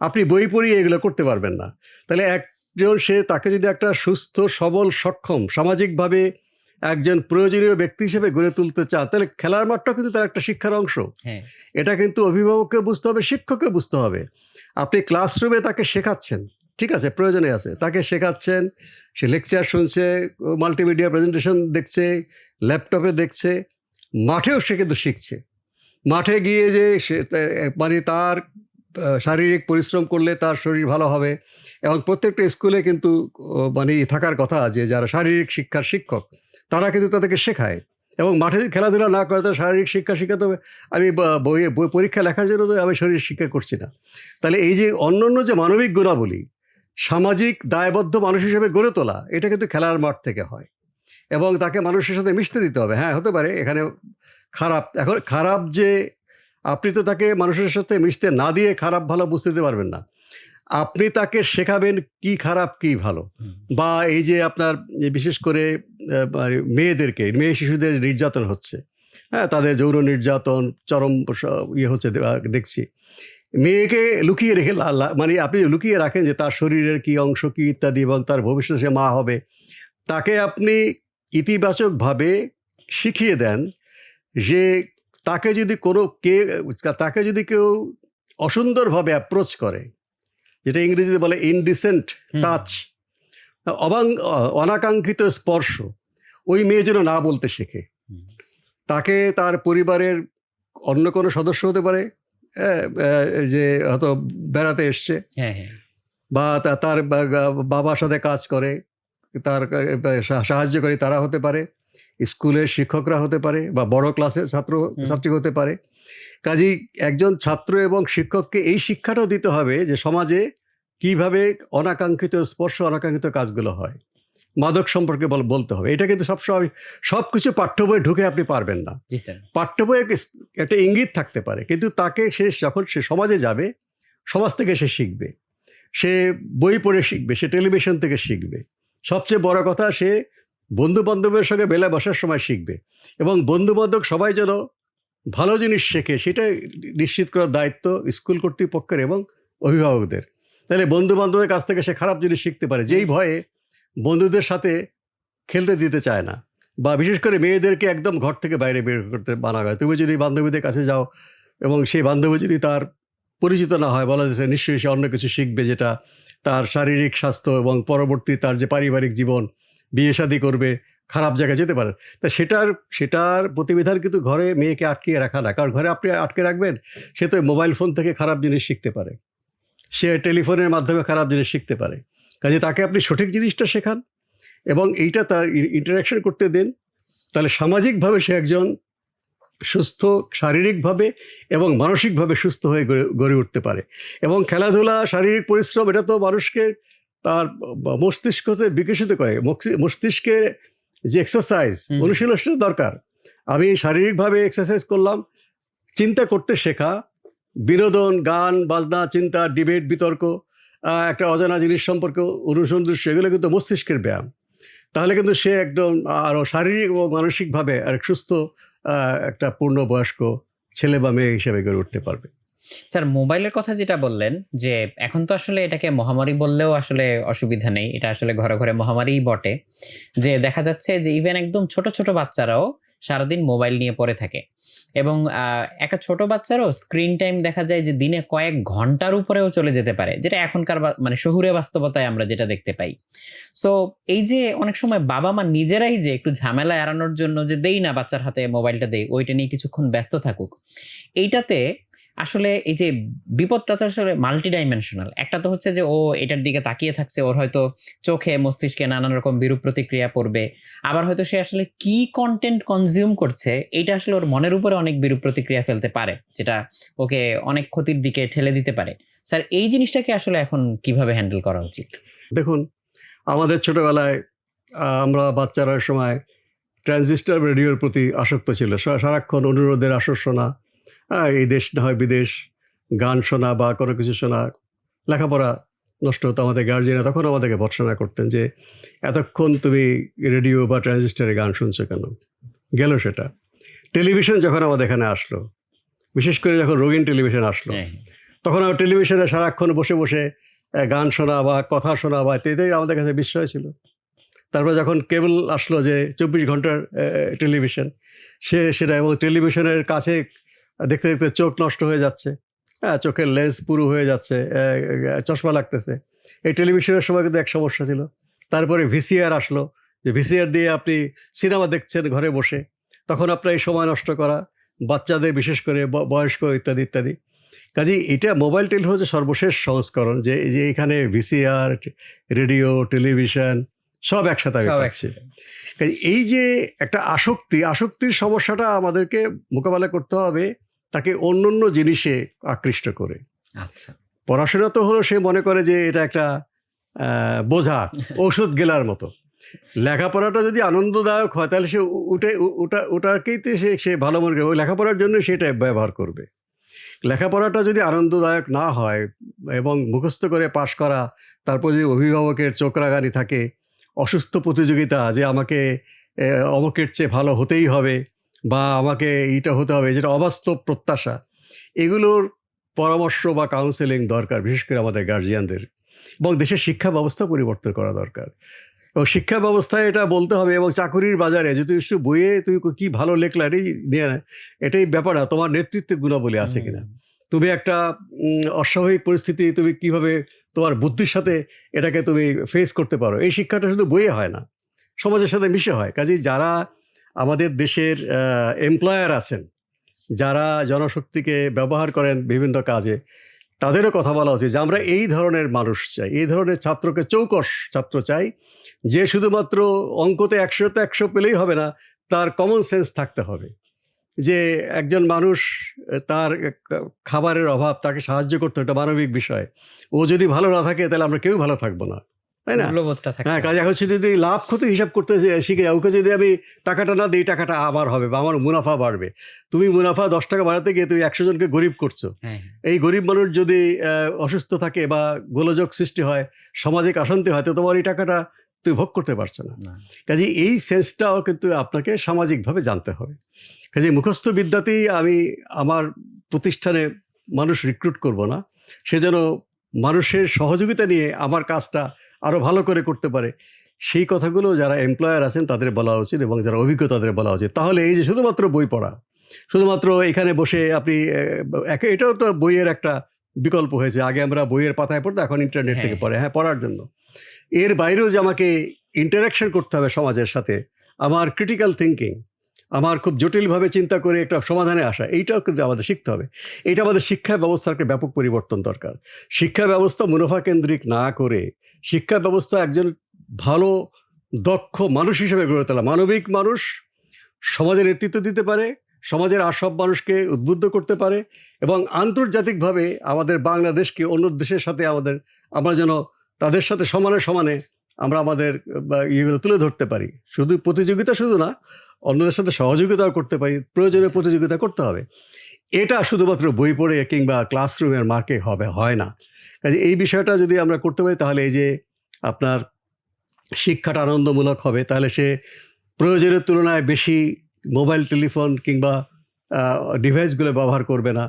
Speaker 1: আপনি বই পড়িয়ে এগুলো করতে পারবেন না। তাহলে একজন তাকে যদি একটা সুস্থ, সবল, সক্ষম, সামাজিকভাবে একজন প্রয়োজনীয় ব্যক্তি হিসেবে গড়ে তুলতে চান, তাহলে খেলার মাঠটাও কিন্তু তার একটা শিক্ষার অংশ।
Speaker 2: হ্যাঁ।
Speaker 1: এটা কিন্তু অভিভাবককে বুঝতে হবে, শিক্ষককে বুঝতে হবে। আপনি ক্লাসরুমে তাকে শেখাচ্ছেন, ঠিক আছে, প্রয়োজনে আছে, তাকে শেখাচ্ছেন, সে লেকচার শুনছে, মাল্টিমিডিয়া প্রেজেন্টেশন দেখছে, ল্যাপটপে দেখছে, মাঠেও সে কিন্তু শিখছে। মাঠে গিয়ে যে সে তার শারীরিক পরিশ্রম করলে তার শরীর ভালো হবে এবং প্রত্যেকটা স্কুলে কিন্তু থাকার কথা যে যারা শারীরিক শিক্ষার শিক্ষক, তারা কিন্তু তাদেরকে শেখায় এবং মাঠে যদি খেলাধুলা না করে তার শারীরিক শিক্ষা শেখাতে হবে। আমি বই পরীক্ষা লেখার জন্য তো আমি শরীর শিক্ষা করছি না। তাহলে এই যে অন্যান্য যে মানবিক গুণাবলী, সামাজিক দায়বদ্ধ মানুষ হিসেবে গড়ে তোলা, এটা কিন্তু খেলার মাঠ থেকে হয় এবং তাকে মানুষের সাথে মিশতে দিতে হবে। হ্যাঁ, হতে পারে এখানে এখন খারাপ যে আপনি তো তাকে মানুষের সাথে মিশতে না দিয়ে খারাপ ভালো বুঝতে দিতে পারবেন না। আপনি তাকে শেখাবেন কি খারাপ, কি ভালো।
Speaker 2: হুম।
Speaker 1: বা এই যে আপনার বিশেষ করে মেয়ে শিশুদের নির্যাতন হচ্ছে, হ্যাঁ, তাদের যৌন নির্যাতন চরম হচ্ছে দেখছি। মেয়েকে লুকিয়ে রেখে আপনি লুকিয়ে রাখেন যে তার শরীরের কি অংশ কি ইত্যাদি এবং তার ভবিষ্যতে সে মা হবে। তাকে আপনি ইতিবাচকভাবে শিখিয়ে দেন যে তাকে যদি তাকে যদি কেউ অসুন্দরভাবে অ্যাপ্রোচ করে, যেটা ইংরেজিতে বলে ইনডিসেন্ট টাচ, অনাকাঙ্ক্ষিত স্পর্শ, ওই মেয়ে যেন না বলতে শেখে। তাকে তার পরিবারের অন্য কোনো সদস্য হতে পারে, যে হয়তো বেড়াতে এসছে, বা তার বাবার সাথে কাজ করে, তার সাহায্য করে, তারা হতে পারে, স্কুলের শিক্ষকরা হতে পারে, বা বড় ক্লাসের ছাত্রী হতে পারে। কাজেই একজন ছাত্র এবং শিক্ষককে এই শিক্ষাটাও দিতে হবে যে সমাজে কিভাবে অনাকাঙ্ক্ষিত স্পর্শ, অনাকাঙ্ক্ষিত কাজগুলো হয়। মাদক সম্পর্কে বলতে হবে। এটা কিন্তু সবসময় সব কিছু পাঠ্য বইয়ে ঢুকে আপনি পারবেন না। পাঠ্য বইয়ে একটা ইঙ্গিত থাকতে পারে, কিন্তু তাকে যখন সে সমাজে যাবে, সমাজ থেকে সে শিখবে, সে বই পড়ে শিখবে, সে টেলিভিশন থেকে শিখবে। সবচেয়ে বড় কথা, সে বন্ধু বান্ধবের সঙ্গে বেলা বসার সময় শিখবে, এবং বন্ধু বান্ধব সবাই যেন ভালো জিনিস শেখে সেটা নিশ্চিত করার দায়িত্ব স্কুল কর্তৃপক্ষের এবং অভিভাবকদের। তাহলে বন্ধু বান্ধবের কাছ থেকে সে খারাপ জিনিস শিখতে পারে, যেই ভয়ে বন্ধুদের সাথে খেলতে দিতে চায় না, বা বিশেষ করে মেয়েদেরকে একদম ঘর থেকে বাইরে বের করতে মানা হয়। তুমি যদি বান্ধবীদের কাছে যাও এবং সেই বান্ধবী যদি তার পরিচিত না হয়, বলা যাচ্ছে নিশ্চয়ই সে অন্য কিছু শিখবে, যেটা তার শারীরিক স্বাস্থ্য এবং পরবর্তী তার যে পারিবারিক জীবন, বিয়ে শাদী করবে, খারাপ জায়গায় যেতে পারে। তা সেটার প্রতিবিধান কিন্তু ঘরে মেয়েকে আটকিয়ে রাখা না। কারণ ঘরে আপনি আটকে রাখবেন, সে তো মোবাইল ফোন থেকে খারাপ জিনিস শিখতে পারে, সে টেলিফোনের মাধ্যমে খারাপ জিনিস শিখতে পারে। কাজে তাকে আপনি সঠিক জিনিসটা শেখান এবং এইটা তার ইন্টারাকশন করতে দেন, তাহলে সামাজিকভাবে সে একজন সুস্থ, শারীরিকভাবে এবং মানসিকভাবে সুস্থ হয়ে গড়ে উঠতে পারে। এবং খেলাধুলা, শারীরিক পরিশ্রম, এটা তো মানুষকে তার মস্তিষ্কতে বিকশিত করে। মস্তিষ্কের যে এক্সারসাইজ, অনুশীলন দরকার। আমি শারীরিকভাবে এক্সারসাইজ করলাম, চিন্তা করতে শেখা, বিনোদন, গান বাজনা, চিন্তা, ডিবেট, বিতর্ক, একটা অজানা জিনিস সম্পর্কে অনুসন্ধান, এগুলো কিন্তু মস্তিষ্কের ব্যায়াম। তাহলে কিন্তু সে একদম আরও শারীরিক ও মানসিকভাবে আর সুস্থ একটা পূর্ণবয়স্ক ছেলে বা মেয়ে হিসেবে গড়ে উঠতে পারবে।
Speaker 2: স্যার, মোবাইলের কথা যেটা বললেন, যে এখন তো আসলে এটাকে মহামারী বললেও আসলে অসুবিধা নেই, এটা আসলে ঘরে ঘরে মহামারীই বটে। যে দেখা যাচ্ছে যে ইভেন একদম ছোট ছোট বাচ্চারাও সারাদিন মোবাইল নিয়ে পড়ে থাকে, এবং একটা ছোট বাচ্চারও স্ক্রিন টাইম দেখা যায় যে দিনে কয়েক ঘন্টার উপরেও চলে যেতে পারে, যেটা এখনকার মানে শহুরে বাস্তবতায় আমরা যেটা দেখতে পাই। সো এই যে অনেক সময় বাবা মা নিজেরাই যে একটু ঝামেলা এড়ানোর জন্য যে দেই না বাচ্চার হাতে মোবাইলটা, দেই ওইটা নিয়ে কিছুক্ষণ ব্যস্ত থাকুক, এইটাতে আসলে এই যে বিপদটা তো আসলে মাল্টি ডাইমেনশনাল। একটা তো হচ্ছে যে ও এটার দিকে তাকিয়ে থাকছে, ওর হয়তো চোখে মস্তিষ্কে নানান রকম বিরূপ প্রতিক্রিয়া পড়বে, আবার হয়তো সে আসলে কি কন্টেন্ট কনজিউম করছে এইটা আসলে ওর মনের উপরে অনেক বিরূপ প্রতিক্রিয়া ফেলতে পারে, যেটা ওকে অনেক ক্ষতির দিকে ঠেলে দিতে পারে। স্যার, এই জিনিসটাকে আসলে এখন কিভাবে হ্যান্ডেল করা উচিত?
Speaker 1: দেখুন, আমাদের ছোটবেলায় আমরা বাচ্চারা সময় ট্রানজিস্টর রেডিওর প্রতি আসক্ত ছিল। সারাক্ষণ অনুরোধের আসর শোনা, এই দেশ না হয় বিদেশ, গান শোনা বা কোনো কিছু শোনা। লেখাপড়া নষ্ট হতো, আমাদের গার্জিয়ানরা তখন আমাদেরকে ভর্ৎসনা করতেন যে এতক্ষণ তুমি রেডিও বা ট্রানজিস্টরে গান শুনছো কেন? গেল সেটা। টেলিভিশন যখন আমাদের এখানে আসলো, বিশেষ করে যখন রঙিন টেলিভিশন আসলো, তখন আমার টেলিভিশনে সারাক্ষণ বসে বসে গান শোনা বা কথা শোনা বা এটাই আমাদের কাছে বিস্ময় ছিল। তারপর যখন কেবল আসলো, যে 24 ঘন্টার টেলিভিশন, সেটা এবং টেলিভিশনের কাছে দেখতে দেখতে চোখ নষ্ট হয়ে যাচ্ছে, হ্যাঁ, চোখের লেন্স পুরো হয়ে যাচ্ছে, চশমা লাগতেছে। এই টেলিভিশনের সময় কিন্তু এক সমস্যা ছিল। তারপরে ভিসিআর আসলো, যে ভিসিআর দিয়ে আপনি সিনেমা দেখছেন ঘরে বসে, তখন আপনার এই সময় নষ্ট করা, বাচ্চাদের বিশেষ করে বয়স্ক ইত্যাদি ইত্যাদি। কাজেই এটা মোবাইল টেলিফোন হচ্ছে সর্বশেষ সংস্করণ, যে এখানে ভিসিআর, রেডিও, টেলিভিশন সব একসাথে আমি পাচ্ছি। এই যে একটা আসক্তির সমস্যাটা আমাদেরকে মোকাবেলা করতে হবে, তাকে অন্য জিনিসে আকৃষ্ট করে।
Speaker 2: আচ্ছা,
Speaker 1: পড়াশোনা তো হলো, সে মনে করে যে এটা একটা বোঝা, ওষুধ গেলার মতো। লেখাপড়াটা যদি আনন্দদায়ক হয়, তাহলে সে ওটাকেই সে ভালো মনে করে, ওই লেখাপড়ার জন্য সেটা ব্যবহার করবে। লেখাপড়াটা যদি আনন্দদায়ক না হয় এবং মুখস্থ করে পাশ করা, তারপর যদি অভিভাবকের চোখ রাগানি থাকে, অসুস্থ প্রতিযোগিতা, যে আমাকে অমুকের চেয়ে ভালো হতেই হবে বা আমাকে এইটা হতে হবে, যেটা অবাস্তব প্রত্যাশা, এগুলোর পরামর্শ বা কাউন্সেলিং দরকার, বিশেষ করে আমাদের গার্জিয়ানদের। এবং দেশের শিক্ষা ব্যবস্থা পরিবর্তন করা দরকার। এবং শিক্ষা ব্যবস্থায় এটা বলতে হবে, এবং চাকুরির বাজারে যে তুমি শুধু বইয়ে তুমি কি ভালো লেখলা এটাই নিয়ে এটাই ব্যাপার না, তোমার নেতৃত্বের গুণাবলী আছে কিনা, তুমি একটা অস্বাভাবিক পরিস্থিতি তুমি কিভাবে তোমার বুদ্ধির সাথে এটাকে তুমি ফেস করতে পারো, এই শিক্ষাটা শুধু বইয়ে হয় না, সমাজের সাথে মিশে হয়। কাজেই যারা আমাদের দেশের এমপ্লয়ার আছেন, যারা জনশক্তিকে ব্যবহার করেন বিভিন্ন কাজে, তাদেরও কথা বলা উচিত যে আমরা এই ধরনের মানুষ চাই, এই ধরনের ছাত্রকে, চৌকস ছাত্র চাই, যে শুধুমাত্র অঙ্কতে 100তে 100 পেলেই হবে না, তার কমন সেন্স থাকতে হবে, যে একজন মানুষ তার খাবারের অভাব, তাকে সাহায্য করতে একটা মানবিক বিষয়, ও যদি ভালো না থাকে তাহলে আমরা কেউ ভালো থাকবো না, তাই না? হ্যাঁ, কাজে এখন যদি লাভ ক্ষতি হিসাব করতে শিখে, ওকে যদি আমি টাকাটা না দিই, টাকাটা আবার হবে বা আমার মুনাফা বাড়বে, তুমি মুনাফা 10 টাকা বাড়াতে গিয়ে তুমি 100 জনকে গরিব করছো। এই গরিব মানুষ যদি অসুস্থ থাকে বা গোলযোগ সৃষ্টি হয়, সামাজিক অশান্তি হয়, তো তোমার এই টাকাটা তুমি ভোগ করতে পারছো না। কাজে এই সেন্সটাও কিন্তু আপনাকে সামাজিকভাবে জানতে হবে। কাজে মুখস্থ বিদ্যাতেই আমি আমার প্রতিষ্ঠানে মানুষ রিক্রুট করব না, সে যেন মানুষের সহযোগিতা নিয়ে আমার কাজটা আরও ভালো করে করতে পারে, সেই কথাগুলো যারা এমপ্লয়ার আছেন তাদের বলা উচিত, এবং যারা অভিজ্ঞ তাদের বলা উচিত। তাহলে এই যে শুধুমাত্র বই পড়া, শুধুমাত্র এখানে বসে আপনি এটাও তো বইয়ের একটা বিকল্প হয়েছে, আগে আমরা বইয়ের পাতায় পড়তো, এখন ইন্টারনেট থেকে পড়ে, হ্যাঁ, পড়ার জন্য। এর বাইরেও যে আমাকে ইন্টারাকশন করতে হবে সমাজের সাথে, আমার ক্রিটিক্যাল থিঙ্কিং, আমার খুব জটিলভাবে চিন্তা করে একটা সমাধানে আসা, এইটাও কিন্তু আমাদের শিখতে হবে। এটা আমাদের শিক্ষা ব্যবস্থার একটা ব্যাপক পরিবর্তন দরকার। শিক্ষা ব্যবস্থা মুনাফা কেন্দ্রিক না করে শিক্ষা ব্যবস্থা একজন ভালো দক্ষ মানুষ হিসেবে গড়ে তোলা, মানবিক মানুষ, সমাজের নেতৃত্ব দিতে পারে, সমাজের আর সব মানুষকে উদ্বুদ্ধ করতে পারে, এবং আন্তর্জাতিকভাবে আমাদের বাংলাদেশকে অন্য দেশের সাথে আমরা যেন তাদের সাথে সমানে সমানে আমরা আমাদের ইয়েগুলো তুলে ধরতে পারি। শুধু প্রতিযোগিতা শুধু না, অন্যদের সাথে সহযোগিতাও করতে পারি, প্রয়োজনে প্রতিযোগিতা করতে হবে। এটা শুধুমাত্র বই পড়ে কিংবা ক্লাসরুমের মার্কে হয় না। কাজে এই বিষয়টা যদি আমরা করতে পারি, তাহলে এই যে আপনার শিক্ষাটা আনন্দমূলক হবে, তাহলে সে প্রয়োজনের তুলনায় বেশি মোবাইল টেলিফোন কিংবা ডিভাইসগুলো ব্যবহার করবে না।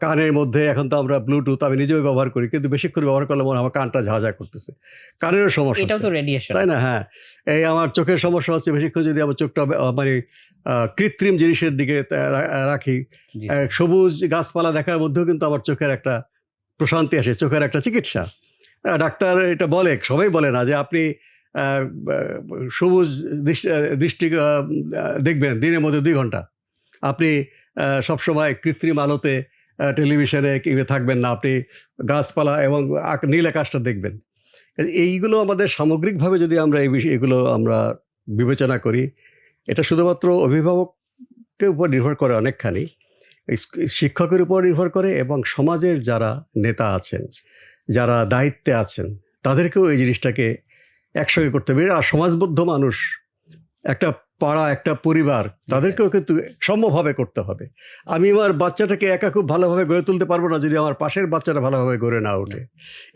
Speaker 1: কানের মধ্যে এখন তো আমরা ব্লুটুথ, আমি নিজেও ব্যবহার করি, কিন্তু বেশিক্ষণ ব্যবহার করলে আমার কানটা ঝাঁঝা করতেছে, কানেরও সমস্যা,
Speaker 2: এটাও তো রেডিয়েশন,
Speaker 1: তাই না? হ্যাঁ, এই আমার চোখের সমস্যা হচ্ছে, বেশিক্ষণ যদি আমার চোখটা মানে কৃত্রিম জিনিসের দিকে রাখি, সবুজ গাছপালা দেখার মধ্যেও কিন্তু আমার চোখের একটা প্রশান্তি আসে, চোখের একটা চিকিৎসা। ডাক্তার এটা বলে, সবাই বলে না যে আপনি সবুজ দৃষ্টি দেখবেন দিনের মধ্যে 2 ঘন্টা, আপনি সবসময় কৃত্রিম আলোতে টেলিভিশনে থাকবেন না, আপনি গাছপালা এবং নীল আকাশটা দেখবেন। এইগুলো আমাদের সামগ্রিকভাবে যদি আমরা এগুলো আমরা বিবেচনা করি, এটা শুধুমাত্র অভিভাবকের উপর নির্ভর করে অনেকখানি, শিক্ষকের উপর নির্ভর করে, এবং সমাজের যারা নেতা আছেন, যারা দায়িত্বে আছেন, তাদেরকেও এই জিনিসটাকে একসঙ্গে করতে হবে। আর সমাজবদ্ধ মানুষ, একটা পাড়া, একটা পরিবার, তাদেরকেও কিন্তু সম্যভাবে করতে হবে। আমি আমার বাচ্চাটাকে একা খুব ভালোভাবে গড়ে তুলতে পারবো না যদি আমার পাশের বাচ্চাটা ভালোভাবে গড়ে না ওঠে।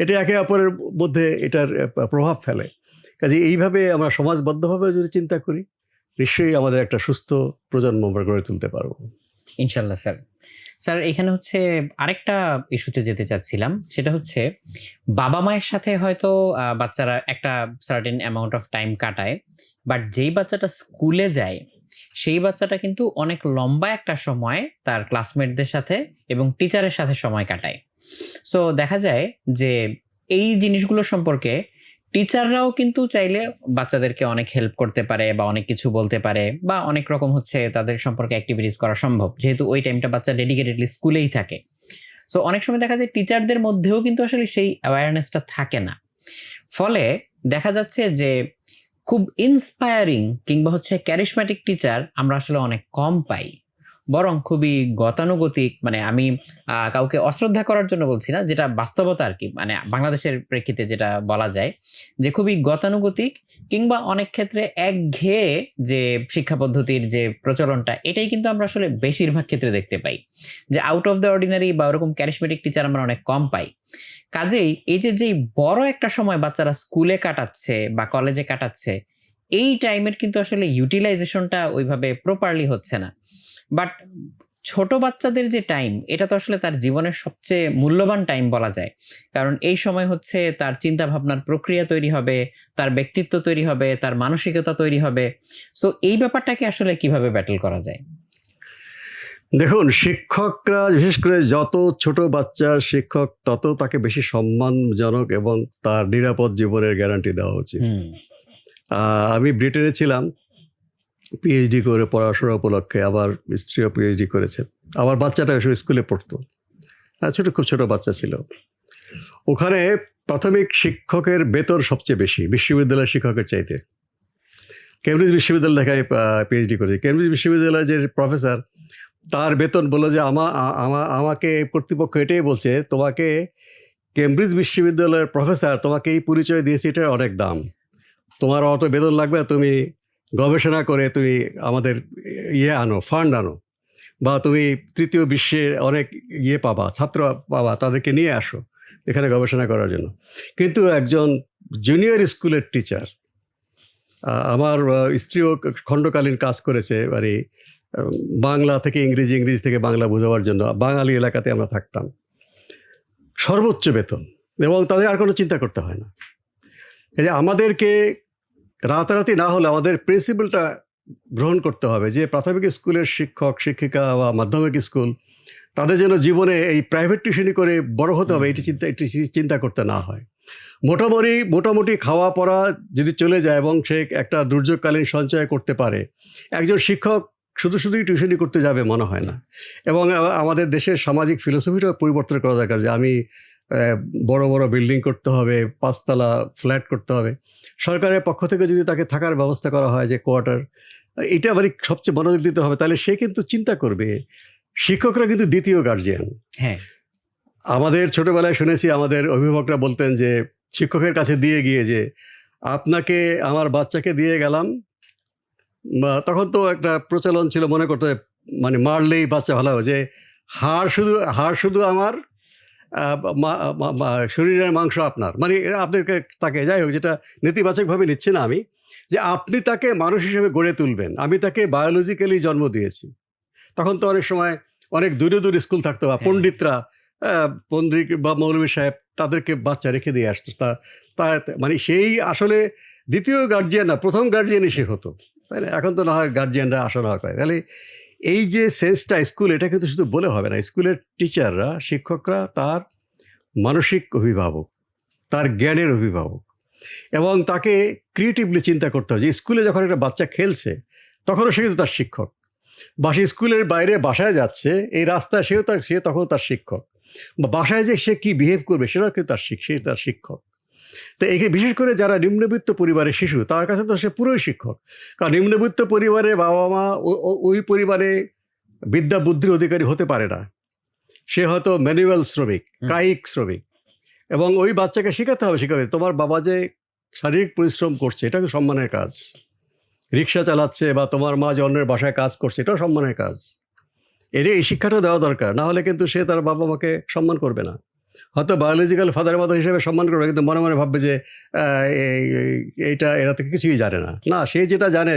Speaker 1: এটা একে অপরের মধ্যে এটার প্রভাব ফেলে। কাজে এইভাবে আমরা সমাজবদ্ধভাবে যদি চিন্তা করি, নিশ্চয়ই আমাদের একটা সুস্থ প্রজন্ম আমরা গড়ে তুলতে পারবো।
Speaker 2: ইনশাল্লাহ স্যার। স্যার, এখানে হচ্ছে আরেকটা ইস্যুতে যেতে চাচ্ছিলাম, সেটা হচ্ছে বাবা মায়ের সাথে হয়তো বাচ্চারা একটা সার্টেন অ্যামাউন্ট অফ টাইম কাটায়, বাট যেই বাচ্চাটা স্কুলে যায় সেই বাচ্চাটা কিন্তু অনেক লম্বা একটা সময় তার ক্লাসমেটদের সাথে এবং টিচারের সাথে সময় কাটায়। সো দেখা যায় যে এই জিনিসগুলো সম্পর্কে টিচাররাও কিন্তু চাইলে বাচ্চাদেরকে অনেক হেল্প করতে পারে বা অনেক কিছু বলতে পারে, বা অনেক রকম হচ্ছে তাদের সম্পর্কে অ্যাক্টিভিটিস করা সম্ভব, যেহেতু ওই টাইমটা বাচ্চা ডেডিকেটেডলি স্কুলেই থাকে। সো অনেক সময় দেখা যায় টিচারদের মধ্যেও কিন্তু আসলে সেই অ্যাওয়ারনেসটা থাকে না, ফলে দেখা যাচ্ছে যে খুব ইন্সপায়ারিং কিংবা হচ্ছে ক্যারিশম্যাটিক টিচার আমরা আসলে অনেক কম পাই, বরং খুবই গতানুগতিক, মানে আমি কাউকে অশ্রদ্ধা করার জন্য বলছি না, যেটা বাস্তবতা আর কি, মানে বাংলাদেশের প্রেক্ষিতে যেটা বলা যায় যে খুবই গতানুগতিক কিংবা অনেক ক্ষেত্রে একঘেয়ে যে শিক্ষা পদ্ধতির যে প্রচলনটা, এটাই কিন্তু আমরা আসলে বেশিরভাগ ক্ষেত্রে দেখতে পাই, যে আউট অফ দ্য অর্ডিনারি বা ওরকম ক্যারিশম্যাটিক টিচার আমরা অনেক কম পাই। কাজেই এই যেই বড় একটা সময় বাচ্চারা স্কুলে কাটাচ্ছে বা কলেজে কাটাচ্ছে, এই টাইমের কিন্তু আসলে ইউটিলাইজেশনটা ওইভাবে প্রপারলি হচ্ছে না। বাট ছোট বাচ্চাদের যে টাইম, এটা তো আসলে তার জীবনের সবচেয়ে মূল্যবান টাইম বলা যায়। কারণ এই সময় হচ্ছে তার চিন্তা ভাবনার প্রক্রিয়া তৈরি হবে, তার ব্যক্তিত্ব তৈরি হবে, তার মানসিকতা তৈরি হবে। সো এই ব্যাপারটাকে আসলে কিভাবে ব্যাটল করা যায়?
Speaker 1: দেখুন, শিক্ষকরা বিশেষ করে যত ছোট বাচ্চার শিক্ষক তত তাকে বেশি সম্মানজনক এবং তার নিরাপদ জীবনের গ্যারান্টি দেওয়া উচিত।
Speaker 2: হুম।
Speaker 1: আমি ব্রিটেনে ছিলাম পিএইচডি করে পড়াশোনা উপলক্ষে। আমার স্ত্রীও পিএইচডি করেছে। আমার বাচ্চাটা ওই সময় স্কুলে পড়তো। খুব ছোট বাচ্চা ছিল। ওখানে প্রাথমিক শিক্ষকের বেতন সবচেয়ে বেশি বিশ্ববিদ্যালয়ের শিক্ষকের চাইতে। কেমব্রিজ বিশ্ববিদ্যালয় থেকে আমি পিএইচডি করেছি। কেমব্রিজ বিশ্ববিদ্যালয়ের যে প্রফেসর, তার বেতন বলল যে আমাকে কর্তৃপক্ষ এটাই বলছে, তোমাকে কেমব্রিজ বিশ্ববিদ্যালয়ের প্রফেসর তোমাকে এই পরিচয় দিয়েছে, এটার অনেক দাম। তোমার অত বেতন লাগবে না, তুমি গবেষণা করে তুমি আমাদের ফান্ড আনো, বা তুমি তৃতীয় বিশ্বের অনেক পাবা, ছাত্র পাবা, তাদেরকে নিয়ে আসো এখানে গবেষণা করার জন্য। কিন্তু একজন জুনিয়র স্কুলের টিচার, আমার স্ত্রীও খণ্ডকালীন কাজ করেছে, মানে বাংলা থেকে ইংরেজি, ইংরেজি থেকে বাংলা বোঝাবার জন্য বাঙালি এলাকাতে আমরা থাকতাম। সর্বোচ্চ বেতন, এবং তাদের আর কোনো চিন্তা করতে হয় না। এই যে আমাদেরকে রাতারাতি না হলে আমাদের প্রিন্সিপালটা গ্রহণ করতে হবে যে প্রাথমিক স্কুলের শিক্ষক শিক্ষিকা বা মাধ্যমিক স্কুল, তাদের যেন জীবনে এই প্রাইভেট টিউশনি করে বড় হতে হবে, এটি চিন্তা করতে না হয়। মোটামুটি খাওয়া পড়া যদি চলে যায় এবং সে একটা দুর্যোগকালীন সঞ্চয় করতে পারে, একজন শিক্ষক শুধুই টিউশনি করতে যাবে মনে হয় না। এবং আমাদের দেশের সামাজিক ফিলোসফিটাও পরিবর্তন করা দরকার যে আমি বড় বড় বিল্ডিং করতে হবে, 5 তলা ফ্ল্যাট করতে হবে। সরকারের পক্ষ থেকে যদি তাকে থাকার ব্যবস্থা করা হয় যে কোয়ার্টার, এটা মানে সবচেয়ে মনোযোগ দিতে হবে, তাহলে সে কিন্তু চিন্তা করবে। শিক্ষকরা কিন্তু দ্বিতীয় গার্জিয়ান।
Speaker 2: হ্যাঁ।
Speaker 1: আমাদের ছোটবেলায় শুনেছি আমাদের অভিভাবকরা বলতেন যে শিক্ষকের কাছে দিয়ে গিয়ে যে আপনাকে আমার বাচ্চাকে দিয়ে গেলাম, বা তখন তো একটা প্রচলন ছিল, মনে করতে মানে মারলেই বাচ্চা ভালো হবে, যে হাড় শুধু আমার, শরীরের মাংস আপনার, মানে আপনাকে তাকে, যাই হোক, যেটা নেতিবাচকভাবে নিচ্ছি না আমি, যে আপনি তাকে মানুষ হিসেবে গড়ে তুলবেন, আমি তাকে বায়োলজিক্যালি জন্ম দিয়েছি। তখন তো অনেক সময় অনেক দূরে স্কুল থাকতো, বা পণ্ডিতরা, পণ্ডিত বা মৌলভী সাহেব তাদেরকে বাচ্চা রেখে দিয়ে আসতো। মানে সেই আসলে দ্বিতীয় গার্জিয়ান না, প্রথম গার্জিয়ানই সে হতো, তাই না? এখন তো না হয় গার্জিয়ানরা আসা না হয়। তাহলে এই যে সেন্সটা স্কুল, এটা কিন্তু শুধু বলে হবে না। স্কুলের টিচাররা, শিক্ষকরা তার মানসিক অভিভাবক, তার জ্ঞানের অভিভাবক, এবং তাকে ক্রিয়েটিভলি চিন্তা করতে হবে যে স্কুলে যখন একটা বাচ্চা খেলছে তখনও সে কিন্তু তার শিক্ষক, বা সে স্কুলের বাইরে বাসায় যাচ্ছে, এই রাস্তায় সে তখন তার শিক্ষক, বা বাসায় যে সে কী বিহেভ করবে সেটাও কিন্তু সে তার শিক্ষক। তো একে বিশেষ করে যারা নিম্নবিত্ত পরিবারের শিশু, তার কাছে তো সে পুরোই শিক্ষক। কারণ নিম্নবিত্ত পরিবারের বাবা মা ওই পরিবারে বিদ্যা বুদ্ধির অধিকারী হতে পারে না। সে হয়তো ম্যানুয়াল শ্রমিক, কায়িক শ্রমিক, এবং ওই বাচ্চাকে শেখাতে হবে তোমার বাবা যে শারীরিক পরিশ্রম করছে এটাও সম্মানের কাজ। রিক্সা চালাচ্ছে, বা তোমার মা যে অন্যের বাসায় কাজ করছে, এটাও সম্মানের কাজ। এই শিক্ষাটা দেওয়া দরকার, না হলে কিন্তু সে তার বাবা মাকে সম্মান করবে না। হয়তো বায়োলজিক্যাল ফাদার মাদার হিসেবে সম্মান করবে, কিন্তু মনে মনে ভাববে যে এইটা এরা তো কিছুই জানে না। না, সে যেটা জানে,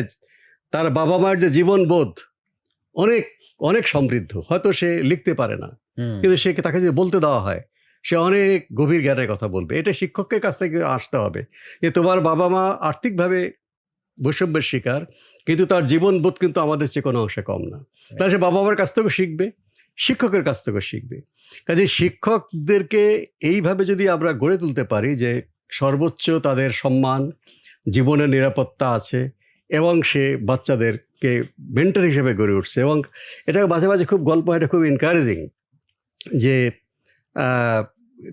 Speaker 1: তার বাবা মায়ের যে জীবনবোধ অনেক অনেক সমৃদ্ধ। হয়তো সে লিখতে পারে না, কিন্তু তাকে যদি বলতে দেওয়া হয়, সে অনেক গভীর জ্ঞানের কথা বলবে। এটা শিক্ষকের কাছ থেকে আসতে হবে যে তোমার বাবা মা আর্থিকভাবে বৈষম্যের শিকার, কিন্তু তার জীবনবোধ কিন্তু আমাদের চেয়ে কোনো অংশে কম না। তাহলে সে বাবা মার কাছ থেকেও শিখবে, শিক্ষকের কাছ থেকেও শিখবে। কাজে শিক্ষকদেরকে এইভাবে যদি আমরা গড়ে তুলতে পারি যে সর্বোচ্চ তাদের সম্মান, জীবনের নিরাপত্তা আছে, এবং সে বাচ্চাদেরকে মেন্টর হিসেবে গড়ে উঠছে। এবং এটা মাঝে মাঝে খুব গল্প, এটা খুব এনকারেজিং যে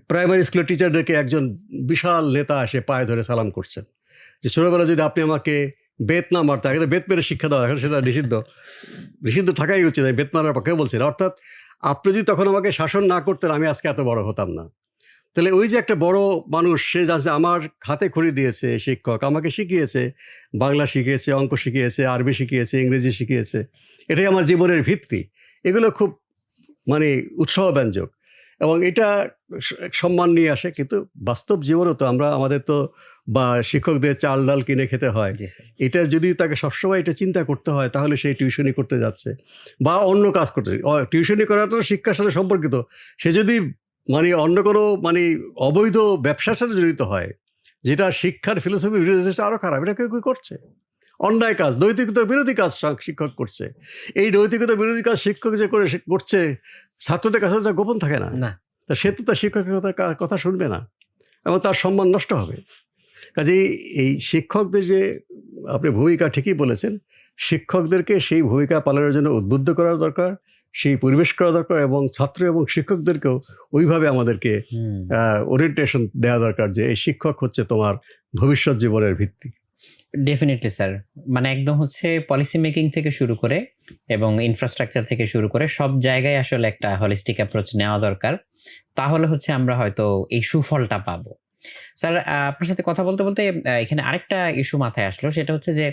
Speaker 1: প্রাইমারি স্কুলের টিচারদেরকে একজন বিশাল নেতা এসে পায়ে ধরে সালাম করছেন যে ছোটোবেলা যদি আপনি আমাকে বেত না মারতে, আগে তো বেত মেরে শিক্ষা দেওয়া, এখন সেটা নিষিদ্ধ থাকাই উচিত, বেত মারার পক্ষে বলছেন। অর্থাৎ আপনি যদি তখন আমাকে শাসন না করতেন, আমি আজকে এত বড় হতাম না। তাহলে ওই যে একটা বড় মানুষ, সে জানছে আমার হাতে খড়ি দিয়েছে শিক্ষক, আমাকে শিখিয়েছে, বাংলা শিখিয়েছে, অঙ্ক শিখিয়েছে, আরবি শিখিয়েছে, ইংরেজি শিখিয়েছে, এটাই আমার জীবনের ভিত্তি। এগুলো খুব মানে উৎসাহব্যঞ্জক, এবং এটা সম্মান নিয়ে আসে। কিন্তু বাস্তব জীবনেও তো আমাদের তো বা শিক্ষকদের চাল ডাল কিনে খেতে হয়,
Speaker 2: জি স্যার।
Speaker 1: এটা যদি তাকে সবসময় এটা চিন্তা করতে হয়, তাহলে সেই টিউশনি করতে যাচ্ছে বা অন্য কাজ করতে, টিউশনি করাটা শিক্ষার সাথে সম্পর্কিত। সে যদি মানে অন্য কোনো মানে অবৈধ ব্যবসার সাথে জড়িত হয়, যেটা শিক্ষার ফিলোসফি বিরোধী, আরও খারাপ। এটা কেউ কেউ করছে, অন্যায় কাজ, নৈতিকতা বিরোধী কাজ শিক্ষক করছে। এই নৈতিকতা বিরোধী কাজ শিক্ষক যে করছে, ছাত্রদের কাছে যা গোপন থাকে না,
Speaker 2: না।
Speaker 1: তা সে তো তার শিক্ষকের কথা শুনবে না এবং তার সম্মান নষ্ট হবে। কাজেই এই শিক্ষকদের যে আপনি ভূমিকা ঠিকই বলেছেন, শিক্ষকদেরকে সেই ভূমিকা পালনের জন্য উদ্বুদ্ধ করা দরকার, সেই পরিবেশ করা দরকার এবং ছাত্র এবং শিক্ষকদেরকেও ওইভাবে আমাদেরকে
Speaker 2: হুম।
Speaker 1: ওরিয়েন্টেশন দেওয়া দরকার যে এই শিক্ষক হচ্ছে তোমার ভবিষ্যৎ জীবনের ভিত্তি।
Speaker 2: Definitely sir. মানে একদম হচ্ছে পলিসি মেকিং থেকে শুরু করে এবং ইনফ্রাস্ট্রাকচার থেকে শুরু করে সব জায়গায় আসলে একটা হলিস্টিক অ্যাপ্রোচ নেওয়া দরকার। তাহলে হচ্ছে আমরা হয়তো এই সুফলটা পাবো। স্যার আপনার সাথে কথা বলতে, বলতে এখানে আরেকটা ইস্যু মাথায় আসলো। সেটা হচ্ছে যে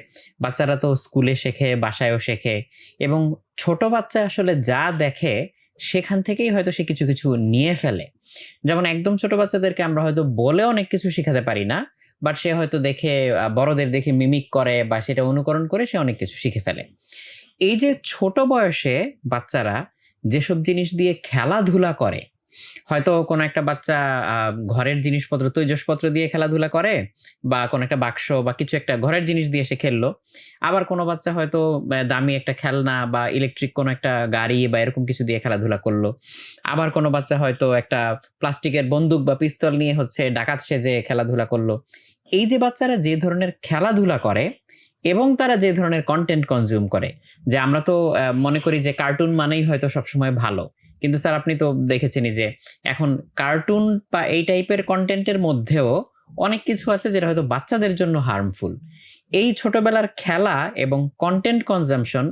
Speaker 2: বাচ্চারা তো স্কুলে শেখে, বাসায়ও শেখে এবং ছোট বাচ্চা আসলে যা দেখে সেখান থেকেই হয়তো সে কিছু, কিছু নিয়ে ফেলে। যেমন একদম ছোট বাচ্চাদেরকে আমরা হয়তো বলে অনেক কিছু শিখাতে পারি না। বাট সে হয়তো দেখে বড়দের দেখে মিমিক করে বা সেটা অনুকরণ করে সে অনেক কিছু শিখে ফেলে। এই যে ছোট বয়সে বাচ্চারা যেসব জিনিস দিয়ে খেলাধুলা করে, হয়তো কোনো একটা বাচ্চা ঘরের জিনিসপত্র, তৈজসপত্র দিয়ে খেলাধুলা করে বা কোনো একটা বাক্স বা কিছু একটা ঘরের জিনিস দিয়ে সে খেললো। আবার কোনো বাচ্চা হয়তো দামি একটা খেলনা বা ইলেকট্রিক কোনো একটা গাড়ি বা এরকম কিছু দিয়ে খেলাধুলা করলো। আবার কোনো বাচ্চা হয়তো একটা প্লাস্টিকের বন্দুক বা পিস্তল নিয়ে হচ্ছে ডাকাত সেজে খেলাধুলা করলো। এই যে বাচ্চারা যে ধরনের খেলাধুলা করে এবং তারা যে ধরনের কনটেন্ট কনজিউম করে, যে আমরা তো মনে করি যে কার্টুন মানেই হয়তো সবসময় ভালো। কিন্তু স্যার আপনি তো দেখেছেনই যে এখন কার্টুন বা এই টাইপের কনটেন্টের মধ্যেও অনেক কিছু আছে যেটা হয়তো বাচ্চাদের জন্য হার্মফুল। এই ছোটবেলার খেলা এবং কনটেন্ট কনজাম্পশন,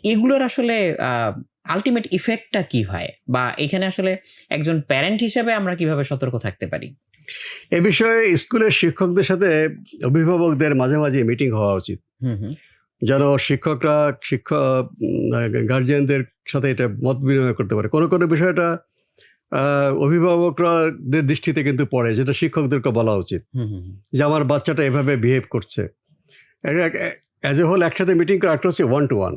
Speaker 2: এগুলোর আসলে আল্টিমেট ইফেক্টটা কি হয়? বা এখানে আসলে একজন প্যারেন্ট হিসেবে আমরা কিভাবে সতর্ক থাকতে পারি?
Speaker 1: এ বিষয়ে স্কুলের শিক্ষকদের সাথে অভিভাবকদের মাঝে মাঝে মিটিং হওয়া উচিত,
Speaker 2: হুম, হুম।
Speaker 1: যেন শিক্ষকরা গার্জিয়ানদের সাথে এটা মত বিনিময় করতে পারে। কোনো কোনো বিষয়টা অভিভাবকরাদের দৃষ্টিতে কিন্তু পড়ে, যেটা শিক্ষকদেরকে বলা উচিত
Speaker 2: হুম, হুম, হুম।
Speaker 1: যে আমার বাচ্চাটা এভাবে বিহেভ করছে। অ্যাজ এ হোল একসাথে মিটিং করা, একটা হচ্ছে ওয়ান টু ওয়ান,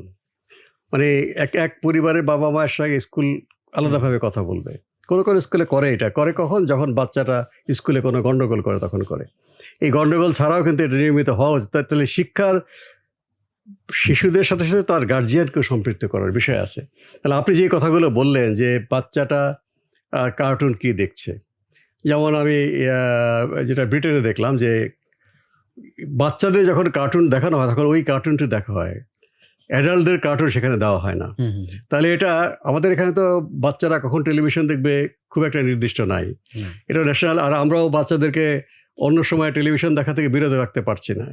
Speaker 1: মানে এক এক পরিবারের বাবা মায়ের সঙ্গে স্কুল আলাদাভাবে কথা বলবে। কোনো কোনো স্কুলে করে, এটা করে কখন, যখন বাচ্চাটা স্কুলে কোনো গণ্ডগোল করে তখন করে। এই গণ্ডগোল ছাড়াও কিন্তু এটা নিয়মিত হওয়া উচিত। তাহলে শিক্ষার শিশুদের সাথে সাথে তার গার্জিয়ানকেও সম্পৃক্ত করার বিষয় আছে। তাহলে আপনি যে কথাগুলো বললেন যে বাচ্চাটা কার্টুন কি দেখছে, যেমন আমি যেটা ব্রিটেনে দেখলাম যে বাচ্চাদের যখন কার্টুন দেখানো হয় তখন ওই কার্টুনটি দেখা হয়, অ্যাডাল্টদের কার্টুন সেখানে দেওয়া হয় না।
Speaker 2: হুম, হুম, হুম।
Speaker 1: তাহলে এটা আমাদের এখানে তো বাচ্চারা কখন টেলিভিশন দেখবে খুব একটা নির্দিষ্ট নাই।
Speaker 2: না।
Speaker 1: এটা ন্যাশনাল, আর আমরাও বাচ্চাদেরকে অন্য সময় টেলিভিশন দেখা থেকে বিরত রাখতে পারছি না।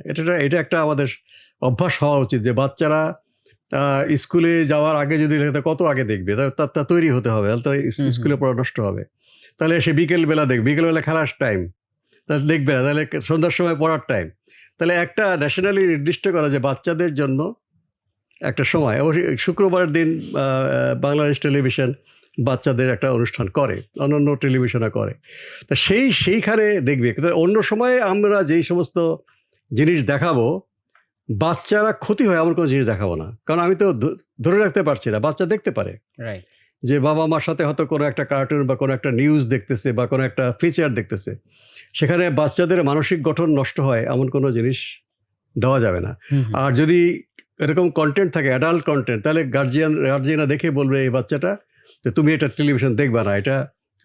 Speaker 1: এটা একটা আমাদের অভ্যাস হওয়া উচিত যে বাচ্চারা স্কুলে যাওয়ার আগে যদি দেখে, কত আগে দেখবে, তা তৈরি হতে হবে, তাহলে
Speaker 2: হুম, হুম।
Speaker 1: স্কুলে পড়া নষ্ট হবে। তাহলে সে বিকেলবেলা দেখবে, বিকেলবেলা খেলার টাইম, তাহলে দেখবে না, তাহলে সন্ধ্যার সময় পড়ার টাইম। তাহলে একটা ন্যাশনালি নির্দিষ্ট করা যে বাচ্চাদের জন্য একটা সময়, অবশ্যই শুক্রবারের দিন বাংলাদেশ টেলিভিশন বাচ্চাদের একটা অনুষ্ঠান করে, অন্যান্য টেলিভিশনে করে। তা সেইখানে দেখবে। কিন্তু অন্য সময়ে আমরা যেই সমস্ত জিনিস দেখাবো, বাচ্চারা ক্ষতি হয় এমন কোনো জিনিস দেখাবো না। কারণ আমি তো ধরে রাখতে পারছি না, বাচ্চা দেখতে পারে
Speaker 2: রাইট।
Speaker 1: যে বাবা মার সাথে হয়তো কোনো একটা কার্টুন বা কোনো একটা নিউজ দেখতেছে বা কোনো একটা ফিচার দেখতেছে, সেখানে বাচ্চাদের মানসিক গঠন নষ্ট হয় এমন কোনো জিনিস দেওয়া যাবে না।
Speaker 2: হুম, হুম।
Speaker 1: আর যদি এরকম কন্টেন্ট থাকে, অ্যাডাল্ট কন্টেন্ট, তাহলে গার্জিয়ানরা দেখে বলবে এই বাচ্চাটা যে তুমি এটা টেলিভিশন দেখবা না, এটা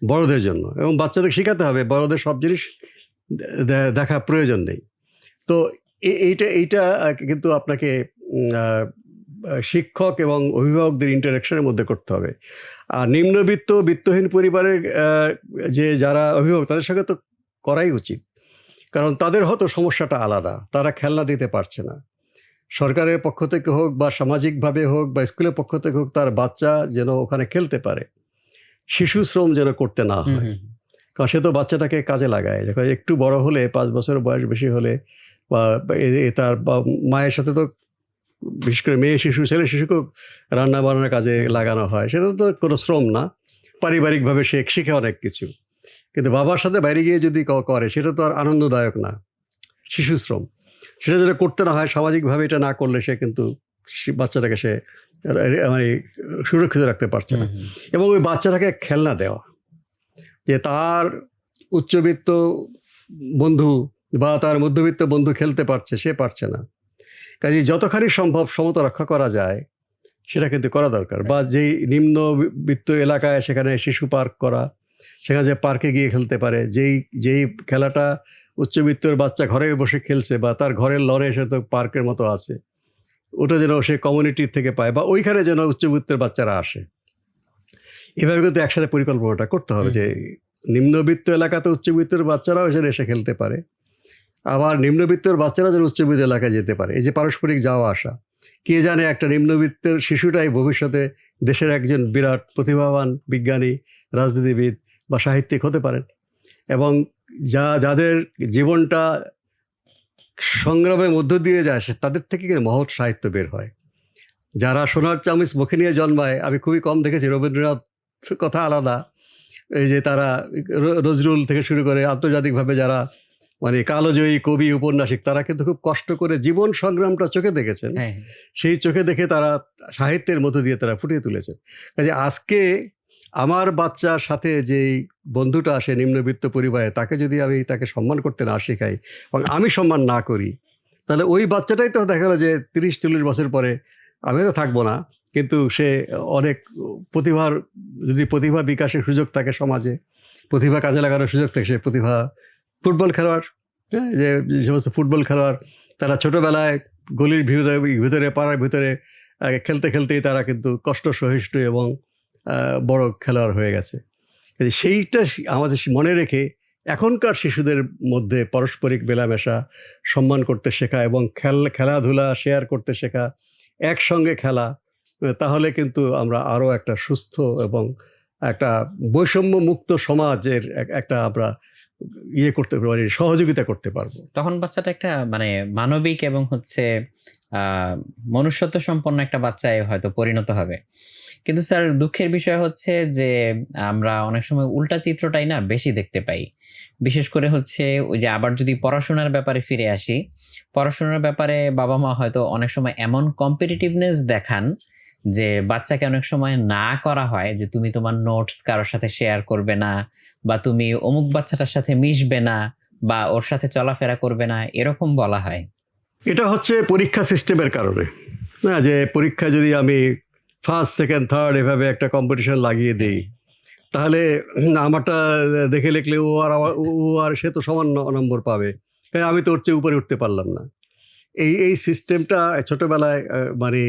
Speaker 1: বড়দের জন্য। এবং বাচ্চাদের শেখাতে হবে বড়দের সব জিনিস দেখা প্রয়োজন নেই। তো এইটা কিন্তু আপনাকে শিক্ষক এবং অভিভাবকদের ইন্টারাকশনের মধ্যে করতে হবে। আর নিম্নবিত্ত, বিত্তহীন পরিবারের যারা অভিভাবক, তাদের সঙ্গে তো করাই উচিত। কারণ তাদের হয়তো সমস্যাটা আলাদা, তারা খেলনা দিতে পারছে না। সরকারের পক্ষ থেকে হোক বা সামাজিকভাবে হোক বা স্কুলের পক্ষ থেকে হোক, তার বাচ্চা যেন ওখানে খেলতে পারে, শিশু শ্রম যেন করতে না
Speaker 2: হুম,
Speaker 1: হয়।
Speaker 2: হুম।
Speaker 1: কারণ সে তো বাচ্চাটাকে কাজে লাগায়, যখন একটু বড় হলে, 5 বছর বয়স বেশি হলে বা তার মায়ের সাথে তো, বিশেষ করে মেয়ে শিশু, ছেলে শিশুকেও রান্না বান্নার কাজে লাগানো হয়, সেটা তো কোনো শ্রম না, পারিবারিকভাবে শিখে অনেক কিছু। কিন্তু বাবার সাথে বাইরে গিয়ে যদি করে, সেটা তো আর আনন্দদায়ক না। শিশুশ্রম, সেটা যেটা করতে না হয়, সামাজিকভাবে এটা না করলে সে কিন্তু বাচ্চাটাকে সে মানে সুরক্ষিত রাখতে পারছে না। এবং ওই বাচ্চাটাকে খেলনা দেওয়া, যে তার উচ্চবিত্ত বন্ধু বা তার মধ্যবিত্ত বন্ধু খেলতে পারছে, সে পারছে না, কাজে যতখানি সম্ভব সমতা রক্ষা করা যায় সেটা কিন্তু করা দরকার। বা যেই নিম্নবিত্ত এলাকায় সেখানে শিশু পার্ক করা, সেখানে যে পার্কে গিয়ে খেলতে পারে, যেই খেলাটা উচ্চবিত্তর বাচ্চা ঘরে বসে খেলছে বা তার ঘরের লনে সে তো পার্কের মতো আছে, ওটা যেন সে কমিউনিটির থেকে পায় বা ওইখানে যেন উচ্চবিত্তের বাচ্চারা আসে। এভাবে কিন্তু একসাথে পরিকল্পনাটা করতে হবে যে নিম্নবিত্ত এলাকাতে উচ্চবিত্তের বাচ্চারাও এখানে এসে খেলতে পারে, আবার নিম্নবিত্তের বাচ্চারা যেন উচ্চবিত্ত এলাকায় যেতে পারে। এই যে পারস্পরিক যাওয়া আসা, কে জানে একটা নিম্নবিত্তের শিশুটাই ভবিষ্যতে দেশের একজন বিরাট প্রতিভাবান বিজ্ঞানী, রাজনীতিবিদ বা সাহিত্যিক হতে পারেন। এবং যাদের জীবনটা সংগ্রামের মধ্য দিয়ে যায় তাদের থেকে মহৎ সাহিত্য বের হয়। যারা সোনার চামচ মুখে নিয়ে জন্মায়, আমি খুবই কম দেখেছি, রবীন্দ্রনাথ কথা আলাদা, এই যে তারা নজরুল থেকে শুরু করে আন্তর্জাতিকভাবে যারা মানে কালোজয়ী কবি উপন্যাসিক, তারা কিন্তু খুব কষ্ট করে জীবন সংগ্রামটা চোখে দেখেছেন, সেই চোখে দেখে তারা সাহিত্যের মধ্য দিয়ে তারা ফুটিয়ে তুলেছেন। কাজে আজকে আমার বাচ্চার সাথে যেই বন্ধুটা আসে নিম্নবিত্ত পরিবারে, তাকে যদি আমি তাকে সম্মান করতে না শেখাই এবং আমি সম্মান না করি, তাহলে ওই বাচ্চাটাই তো দেখা গেলো যে 30-40 বছর পরে আমি তো থাকবো না, কিন্তু সে অনেক যদি প্রতিভা বিকাশের সুযোগ থাকে সমাজে, প্রতিভা কাজে লাগানোর সুযোগ থাকে, সে প্রতিভা ফুটবল খেলোয়াড়, হ্যাঁ, যে সমস্ত ফুটবল খেলোয়াড় তারা ছোটোবেলায় গলির ভিতরে পাড়ার ভিতরে খেলতে খেলতেই তারা কিন্তু কষ্ট সহিষ্ণু এবং বড় খেলোয়াড় হয়ে গেছে। সেইটা আমাদের মনে রেখে এখনকার শিশুদের মধ্যে পারস্পরিক মেলামেশা, সম্মান করতে শেখা এবং খেলাধুলা শেয়ার করতে শেখা, একসঙ্গে খেলা, তাহলে কিন্তু আমরা আরও একটা সুস্থ এবং একটা বৈষম্য মুক্ত সমাজের একটা আমরা করতে পারি, সহযোগিতা করতে পারবো।
Speaker 2: তখন বাচ্চাটা একটা মানে মানবিক এবং হচ্ছে মনুষ্যত্ব সম্পন্ন একটা বাচ্চায় হয়তো পরিণত হবে। কিন্তু স্যার দুঃখের বিষয় হচ্ছে যে আমরা অনেক সময় উল্টা চিত্রটাই না বেশি দেখতে পাই। বিশেষ করে হচ্ছে ওই যে আবার যদি পড়াশোনার ব্যাপারে ফিরে আসি, পড়াশোনার ব্যাপারে বাবা-মা হয়তো অনেক সময় এমন কম্পিটিটিভনেস দেখান যে বাচ্চাকে অনেক সময় না করা হয় যে তুমি তোমার নোটস কারোর সাথে শেয়ার করবে না, বা তুমি অমুক বাচ্চাটার সাথে মিশবে না, বা ওর সাথে চলাফেরা করবে না, এরকম বলা হয়।
Speaker 1: এটা হচ্ছে পরীক্ষা সিস্টেমের কারণে না, যে পরীক্ষা যদি আমি ফার্স্ট, সেকেন্ড, থার্ড এভাবে একটা কম্পিটিশন লাগিয়ে দিই, তাহলে আমারটা দেখে লিখলে ও আর সে তো সমান নম্বর পাবে, তাই আমি তো ওর চেয়ে উপরে উঠতে পারলাম না। এই সিস্টেমটা ছোটোবেলায় মানে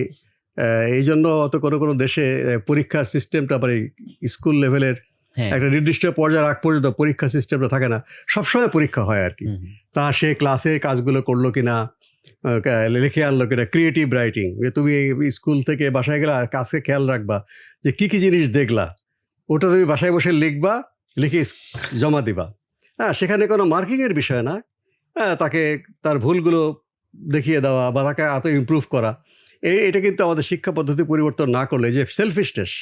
Speaker 1: এই জন্য অত কোনো দেশে পরীক্ষার সিস্টেমটা মানে স্কুল লেভেলের একটা নির্দিষ্ট পর্যায়ে আগ পর্যন্ত পরীক্ষা সিস্টেমটা থাকে না, সবসময় পরীক্ষা হয় আর কি। তা সে ক্লাসে কাজগুলো করলো কিনা, লিখে আনলো কিনা, ক্রিয়েটিভ রাইটিং, যে তুমি স্কুল থেকে বাসায় গেলে কাজকে খেয়াল রাখবা যে কী কী জিনিস দেখলা, ওটা তুমি বাসায় বসে লিখবা, লিখে জমা দিবা। হ্যাঁ, সেখানে কোনো মার্কিংয়ের বিষয় না, হ্যাঁ, তাকে তার ভুলগুলো দেখিয়ে দেওয়া বা তাকে এত ইমপ্রুভ করা, এটা কিন্তু আমাদের শিক্ষা পদ্ধতি পরিবর্তন না করলে, যে সেলফিশনেস,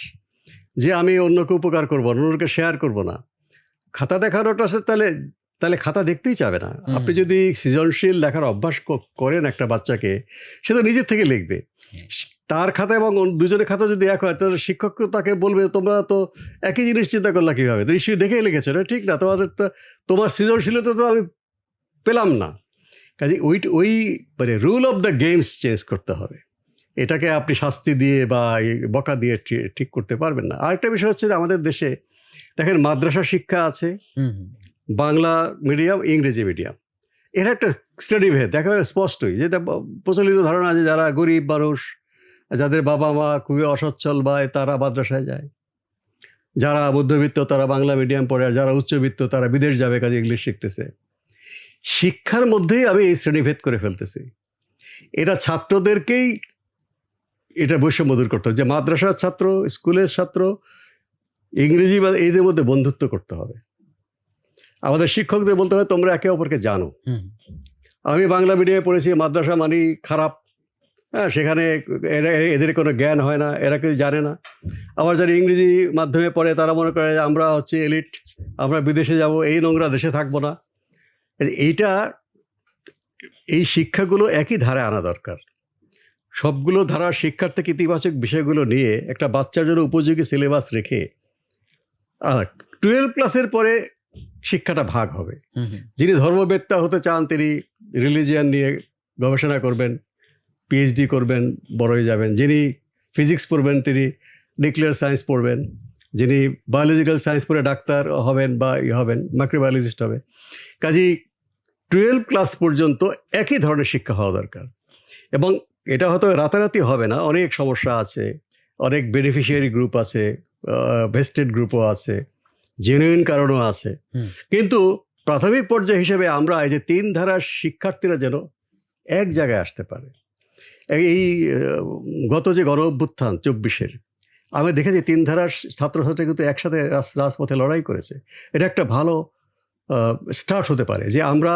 Speaker 1: যে আমি অন্যকে উপকার করবো না, অন্যকে শেয়ার করবো না, খাতা দেখানোটা তাহলে খাতা দেখতেই চাবে না। আপনি যদি সৃজনশীল লেখার অভ্যাস করেন একটা বাচ্চাকে, সে তো নিজের থেকে লিখবে। তার খাতা এবং দুজনের খাতা যদি এক হয়, তাহলে শিক্ষক তাকে বলবে তোমরা তো একই জিনিস চিন্তা করলা কীভাবে, তো নিশ্চয়ই দেখেই লিখেছো না, ঠিক না, তোমার সৃজনশীলতা তো আমি পেলাম না। কাজে ওই মানে rule of the games change করতে হবে। এটাকে আপনি শাস্তি দিয়ে বা বকা দিয়ে ঠিক করতে পারবেন না। আরেকটা বিষয় হচ্ছে যে আমাদের দেশে দেখেন মাদ্রাসা শিক্ষা আছে, বাংলা মিডিয়াম, ইংরেজি মিডিয়াম, এর একটা স্টাডি ভেদ দেখা যায় স্পষ্টই, যেটা প্রচলিত ধারণা যে যারা গরিব মানুষ, যাদের বাবা মা খুবই অসচ্ছল বা তারা মাদ্রাসায় যায়, যারা মধ্যবিত্ত তারা বাংলা মিডিয়াম পড়ে, আর যারা উচ্চবিত্ত তারা বিদেশ যাবে কাজে ইংলিশ শিখতেছে। শিক্ষার মধ্যেই আমি এই শ্রেণীভেদ করে ফেলতেছি। এটা ছাত্রদেরকেই এটা বৈষম্য দূর করতে হবে, যে মাদ্রাসার ছাত্র, স্কুলের ছাত্র, ইংরেজি বা এদের মধ্যে বন্ধুত্ব করতে হবে। আমাদের শিক্ষকদের বলতে হবে তোমরা একে অপরকে জানো। আমি বাংলা মিডিয়ামে পড়েছি, মাদ্রাসা মানি খারাপ, হ্যাঁ, সেখানে এদের কোনো জ্ঞান হয় না, এরা কিছু জানে না। আবার যারা ইংরেজি মাধ্যমে পড়ে তারা মনে করে আমরা হচ্ছে এলিট, আমরা বিদেশে যাব, এই নোংরা দেশে থাকবো না। এইটা এই শিক্ষাগুলো একই ধারায় আনা দরকার। সবগুলো ধারার শিক্ষার থেকে ইতিবাচক বিষয়গুলো নিয়ে একটা বাচ্চার জন্য উপযোগী সিলেবাস রেখে 12 ক্লাসের পরে শিক্ষাটা ভাগ হবে। যিনি ধর্মবেত্তা হতে চান তিনি রিলিজিয়ান নিয়ে গবেষণা করবেন, পিএইচডি করবেন, বড় হয়ে যাবেন। যিনি ফিজিক্স পড়বেন তিনি নিউক্লিয়ার সায়েন্স পড়বেন। যিনি বায়োলজিক্যাল সায়েন্স পড়ে ডাক্তার হবেন বা হবেন, মাইক্রোবায়োলজিস্ট হবে। কাজেই 12 ক্লাস পর্যন্ত একই ধরনের শিক্ষা হওয়া দরকার। এবং এটা হয়তো রাতারাতি হবে না, অনেক সমস্যা আছে, অনেক বেনিফিশিয়ারি গ্রুপ আছে, ভেস্টেড গ্রুপও আছে, জেনুইন কারণও আছে। কিন্তু প্রাথমিক পর্যায় হিসেবে আমরা এই যে 3 ধারার শিক্ষার্থীরা যেন এক জায়গায় আসতে পারে। এই গত যে গণ অভ্যুত্থান 24-এর আমি দেখেছি 3 ধারার ছাত্রছাত্রী কিন্তু একসাথে রাজপথে লড়াই করেছে। এটা একটা ভালো স্টার্ট হতে পারে যে আমরা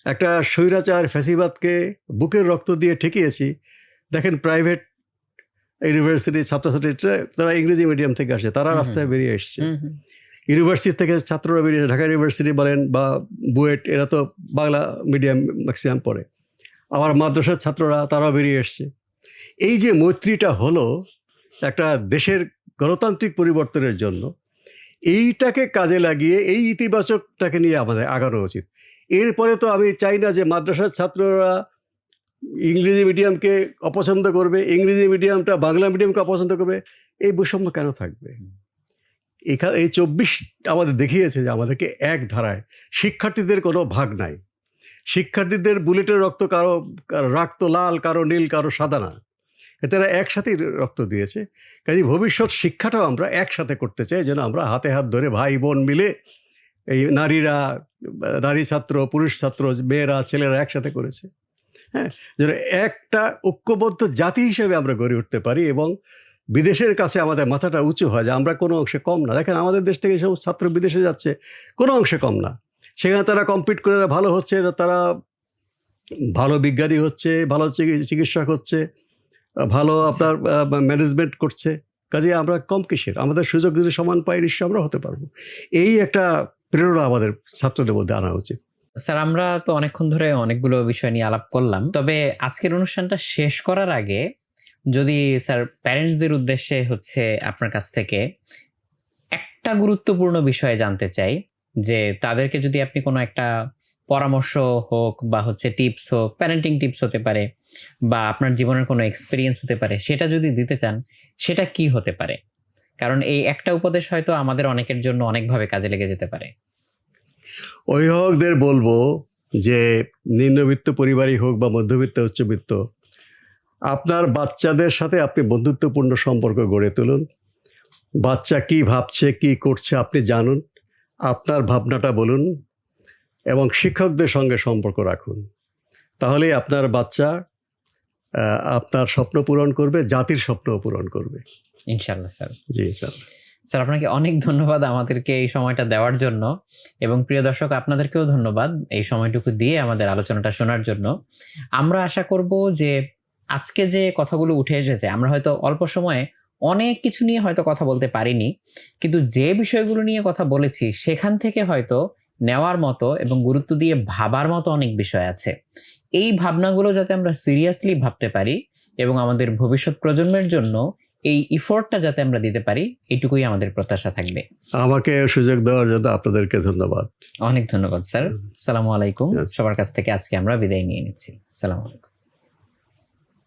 Speaker 1: একটা স্বৈরাচার ফ্যাসিবাদকে বুকের রক্ত দিয়ে ঠেকিয়েছি। দেখেন প্রাইভেট ইউনিভার্সিটির ছাত্রছাত্রীরা তারা ইংরেজি মিডিয়াম থেকে আসে, তারা রাস্তায় বেরিয়ে এসছে। ইউনিভার্সিটি থেকে ছাত্ররা বেরিয়ে, ঢাকা ইউনিভার্সিটি বলেন বা বুয়েট, এরা তো বাংলা মিডিয়াম ম্যাক্সিমাম পড়ে। আবার মাদ্রাসার ছাত্ররা তারাও বেরিয়ে এসছে। এই যে মৈত্রীটা হলো একটা দেশের গণতান্ত্রিক পরিবর্তনের জন্য, এইটাকে কাজে লাগিয়ে এই ইতিবাচকটাকে নিয়ে আমাদের আগানো উচিত। এরপরে তো আমি চাই না যে মাদ্রাসার ছাত্ররা ইংরেজি মিডিয়ামকে অপছন্দ করবে, ইংরেজি মিডিয়ামটা বাংলা মিডিয়ামকে অপছন্দ করবে। এই বৈষম্য কেন থাকবে? এই 24 আমাদের দেখিয়েছে যে আমাদেরকে এক ধারায়, শিক্ষার্থীদের কোনো ভাগ নাই। শিক্ষার্থীদের বুলেটের রক্ত কারো রক্ত লাল, কারো নীল, কারো সাদা না, তারা একসাথেই রক্ত দিয়েছে। কাজে ভবিষ্যৎ শিক্ষাটাও আমরা একসাথে করতে চাই, যেন আমরা হাতে হাত ধরে ভাই বোন মিলে এই নারীরা, নারী ছাত্র, পুরুষ ছাত্র, মেয়েরা, ছেলেরা একসাথে করেছে, হ্যাঁ, যেন একটা ঐক্যবদ্ধ জাতি হিসেবে আমরা গড়ে উঠতে পারি এবং বিদেশের কাছে আমাদের মাথাটা উঁচু হয় যে আমরা কোনো অংশে কম না। দেখেন আমাদের দেশ থেকে সব ছাত্র বিদেশে যাচ্ছে, কোনো অংশে কম না। সেখানে তারা কম্পিট করে ভালো হচ্ছে, তারা ভালো বিজ্ঞানী হচ্ছে, ভালো চিকিৎসক হচ্ছে, ভালো আপনার ম্যানেজমেন্ট করছে। কাজে আমরা কম কিসের? আমাদের সুযোগ যদি সমান পাই নিশ্চয়ই আমরা হতে পারবো। এই একটা প্রেরণা আমাদের ছাত্রদের মধ্যে আনা উচিত।
Speaker 2: স্যার, আমরা তো অনেকক্ষণ ধরে অনেকগুলো বিষয় নিয়ে আলাপ করলাম, তবে আজকের অনুষ্ঠানটা শেষ করার আগে যদি স্যার প্যারেন্টসদের উদ্দেশ্যে হচ্ছে আপনার কাছ থেকে একটা গুরুত্বপূর্ণ বিষয় জানতে চাই, যে তাদেরকে যদি আপনি কোনো একটা পরামর্শ হোক বা হচ্ছে টিপস হোক, প্যারেন্টিং টিপস হতে পারে বা আপনার জীবনের কোনো এক্সপিরিয়েন্স হতে পারে, সেটা যদি দিতে চান সেটা কি হতে পারে? কারণ এই একটা উপদেশ হয়তো আমাদের অনেকের জন্য অনেকভাবে কাজে লেগে যেতে পারে।
Speaker 1: অভিভাবকদের বলবো যে নিম্নবিত্ত পরিবারই হোক বা মধ্যবিত্ত, উচ্চবিত্ত, আপনার বাচ্চাদের সাথে আপনি বন্ধুত্বপূর্ণ সম্পর্ক গড়ে তুলুন। বাচ্চা কি ভাবছে, কি করছে আপনি জানুন, আপনার ভাবনাটা বলুন এবং শিক্ষকদের সঙ্গে সম্পর্ক রাখুন। তাহলে আপনার বাচ্চা আপনার স্বপ্ন পূরণ করবে, জাতির স্বপ্ন পূরণ করবে।
Speaker 2: ইনশাআল্লাহ স্যার।
Speaker 1: জি ইনশাআল্লাহ।
Speaker 2: স্যার, আপনাকে অনেক ধন্যবাদ আমাদেরকে এই সময়টা দেওয়ার জন্য, এবং প্রিয় দর্শক আপনাদেরকেও ধন্যবাদ এই সময়টুকু দিয়ে আমাদের আলোচনাটা শোনার জন্য। আমরা আশা করব যে আজকে যে কথাগুলো উঠে এসেছে, আমরা হয়তো অল্প সময়ে অনেক কিছু নিয়ে হয়তো কথা বলতে পারিনি, কিন্তু যে বিষয়গুলো নিয়ে কথা বলেছি সেখান থেকে হয়তো নেওয়ার মতো এবং গুরুত্ব দিয়ে ভাবার মতো অনেক বিষয় আছে। এই ভাবনাগুলো যাতে আমরা সিরিয়াসলি ভাবতে পারি এবং আমাদের ভবিষ্যৎ প্রজন্মের জন্য এই ইফোর্টটা যাতে আমরা দিতে পারি, এইটুকুই আমাদের প্রত্যাশা থাকবে।
Speaker 1: আমাকে সুযোগ দেওয়ার জন্য আপনাদেরকে ধন্যবাদ।
Speaker 2: অনেক ধন্যবাদ স্যার। আসসালামু আলাইকুম। সবার কাছ থেকে আজকে আমরা বিদায় নিয়ে নিচ্ছি। আসসালামু আলাইকুম।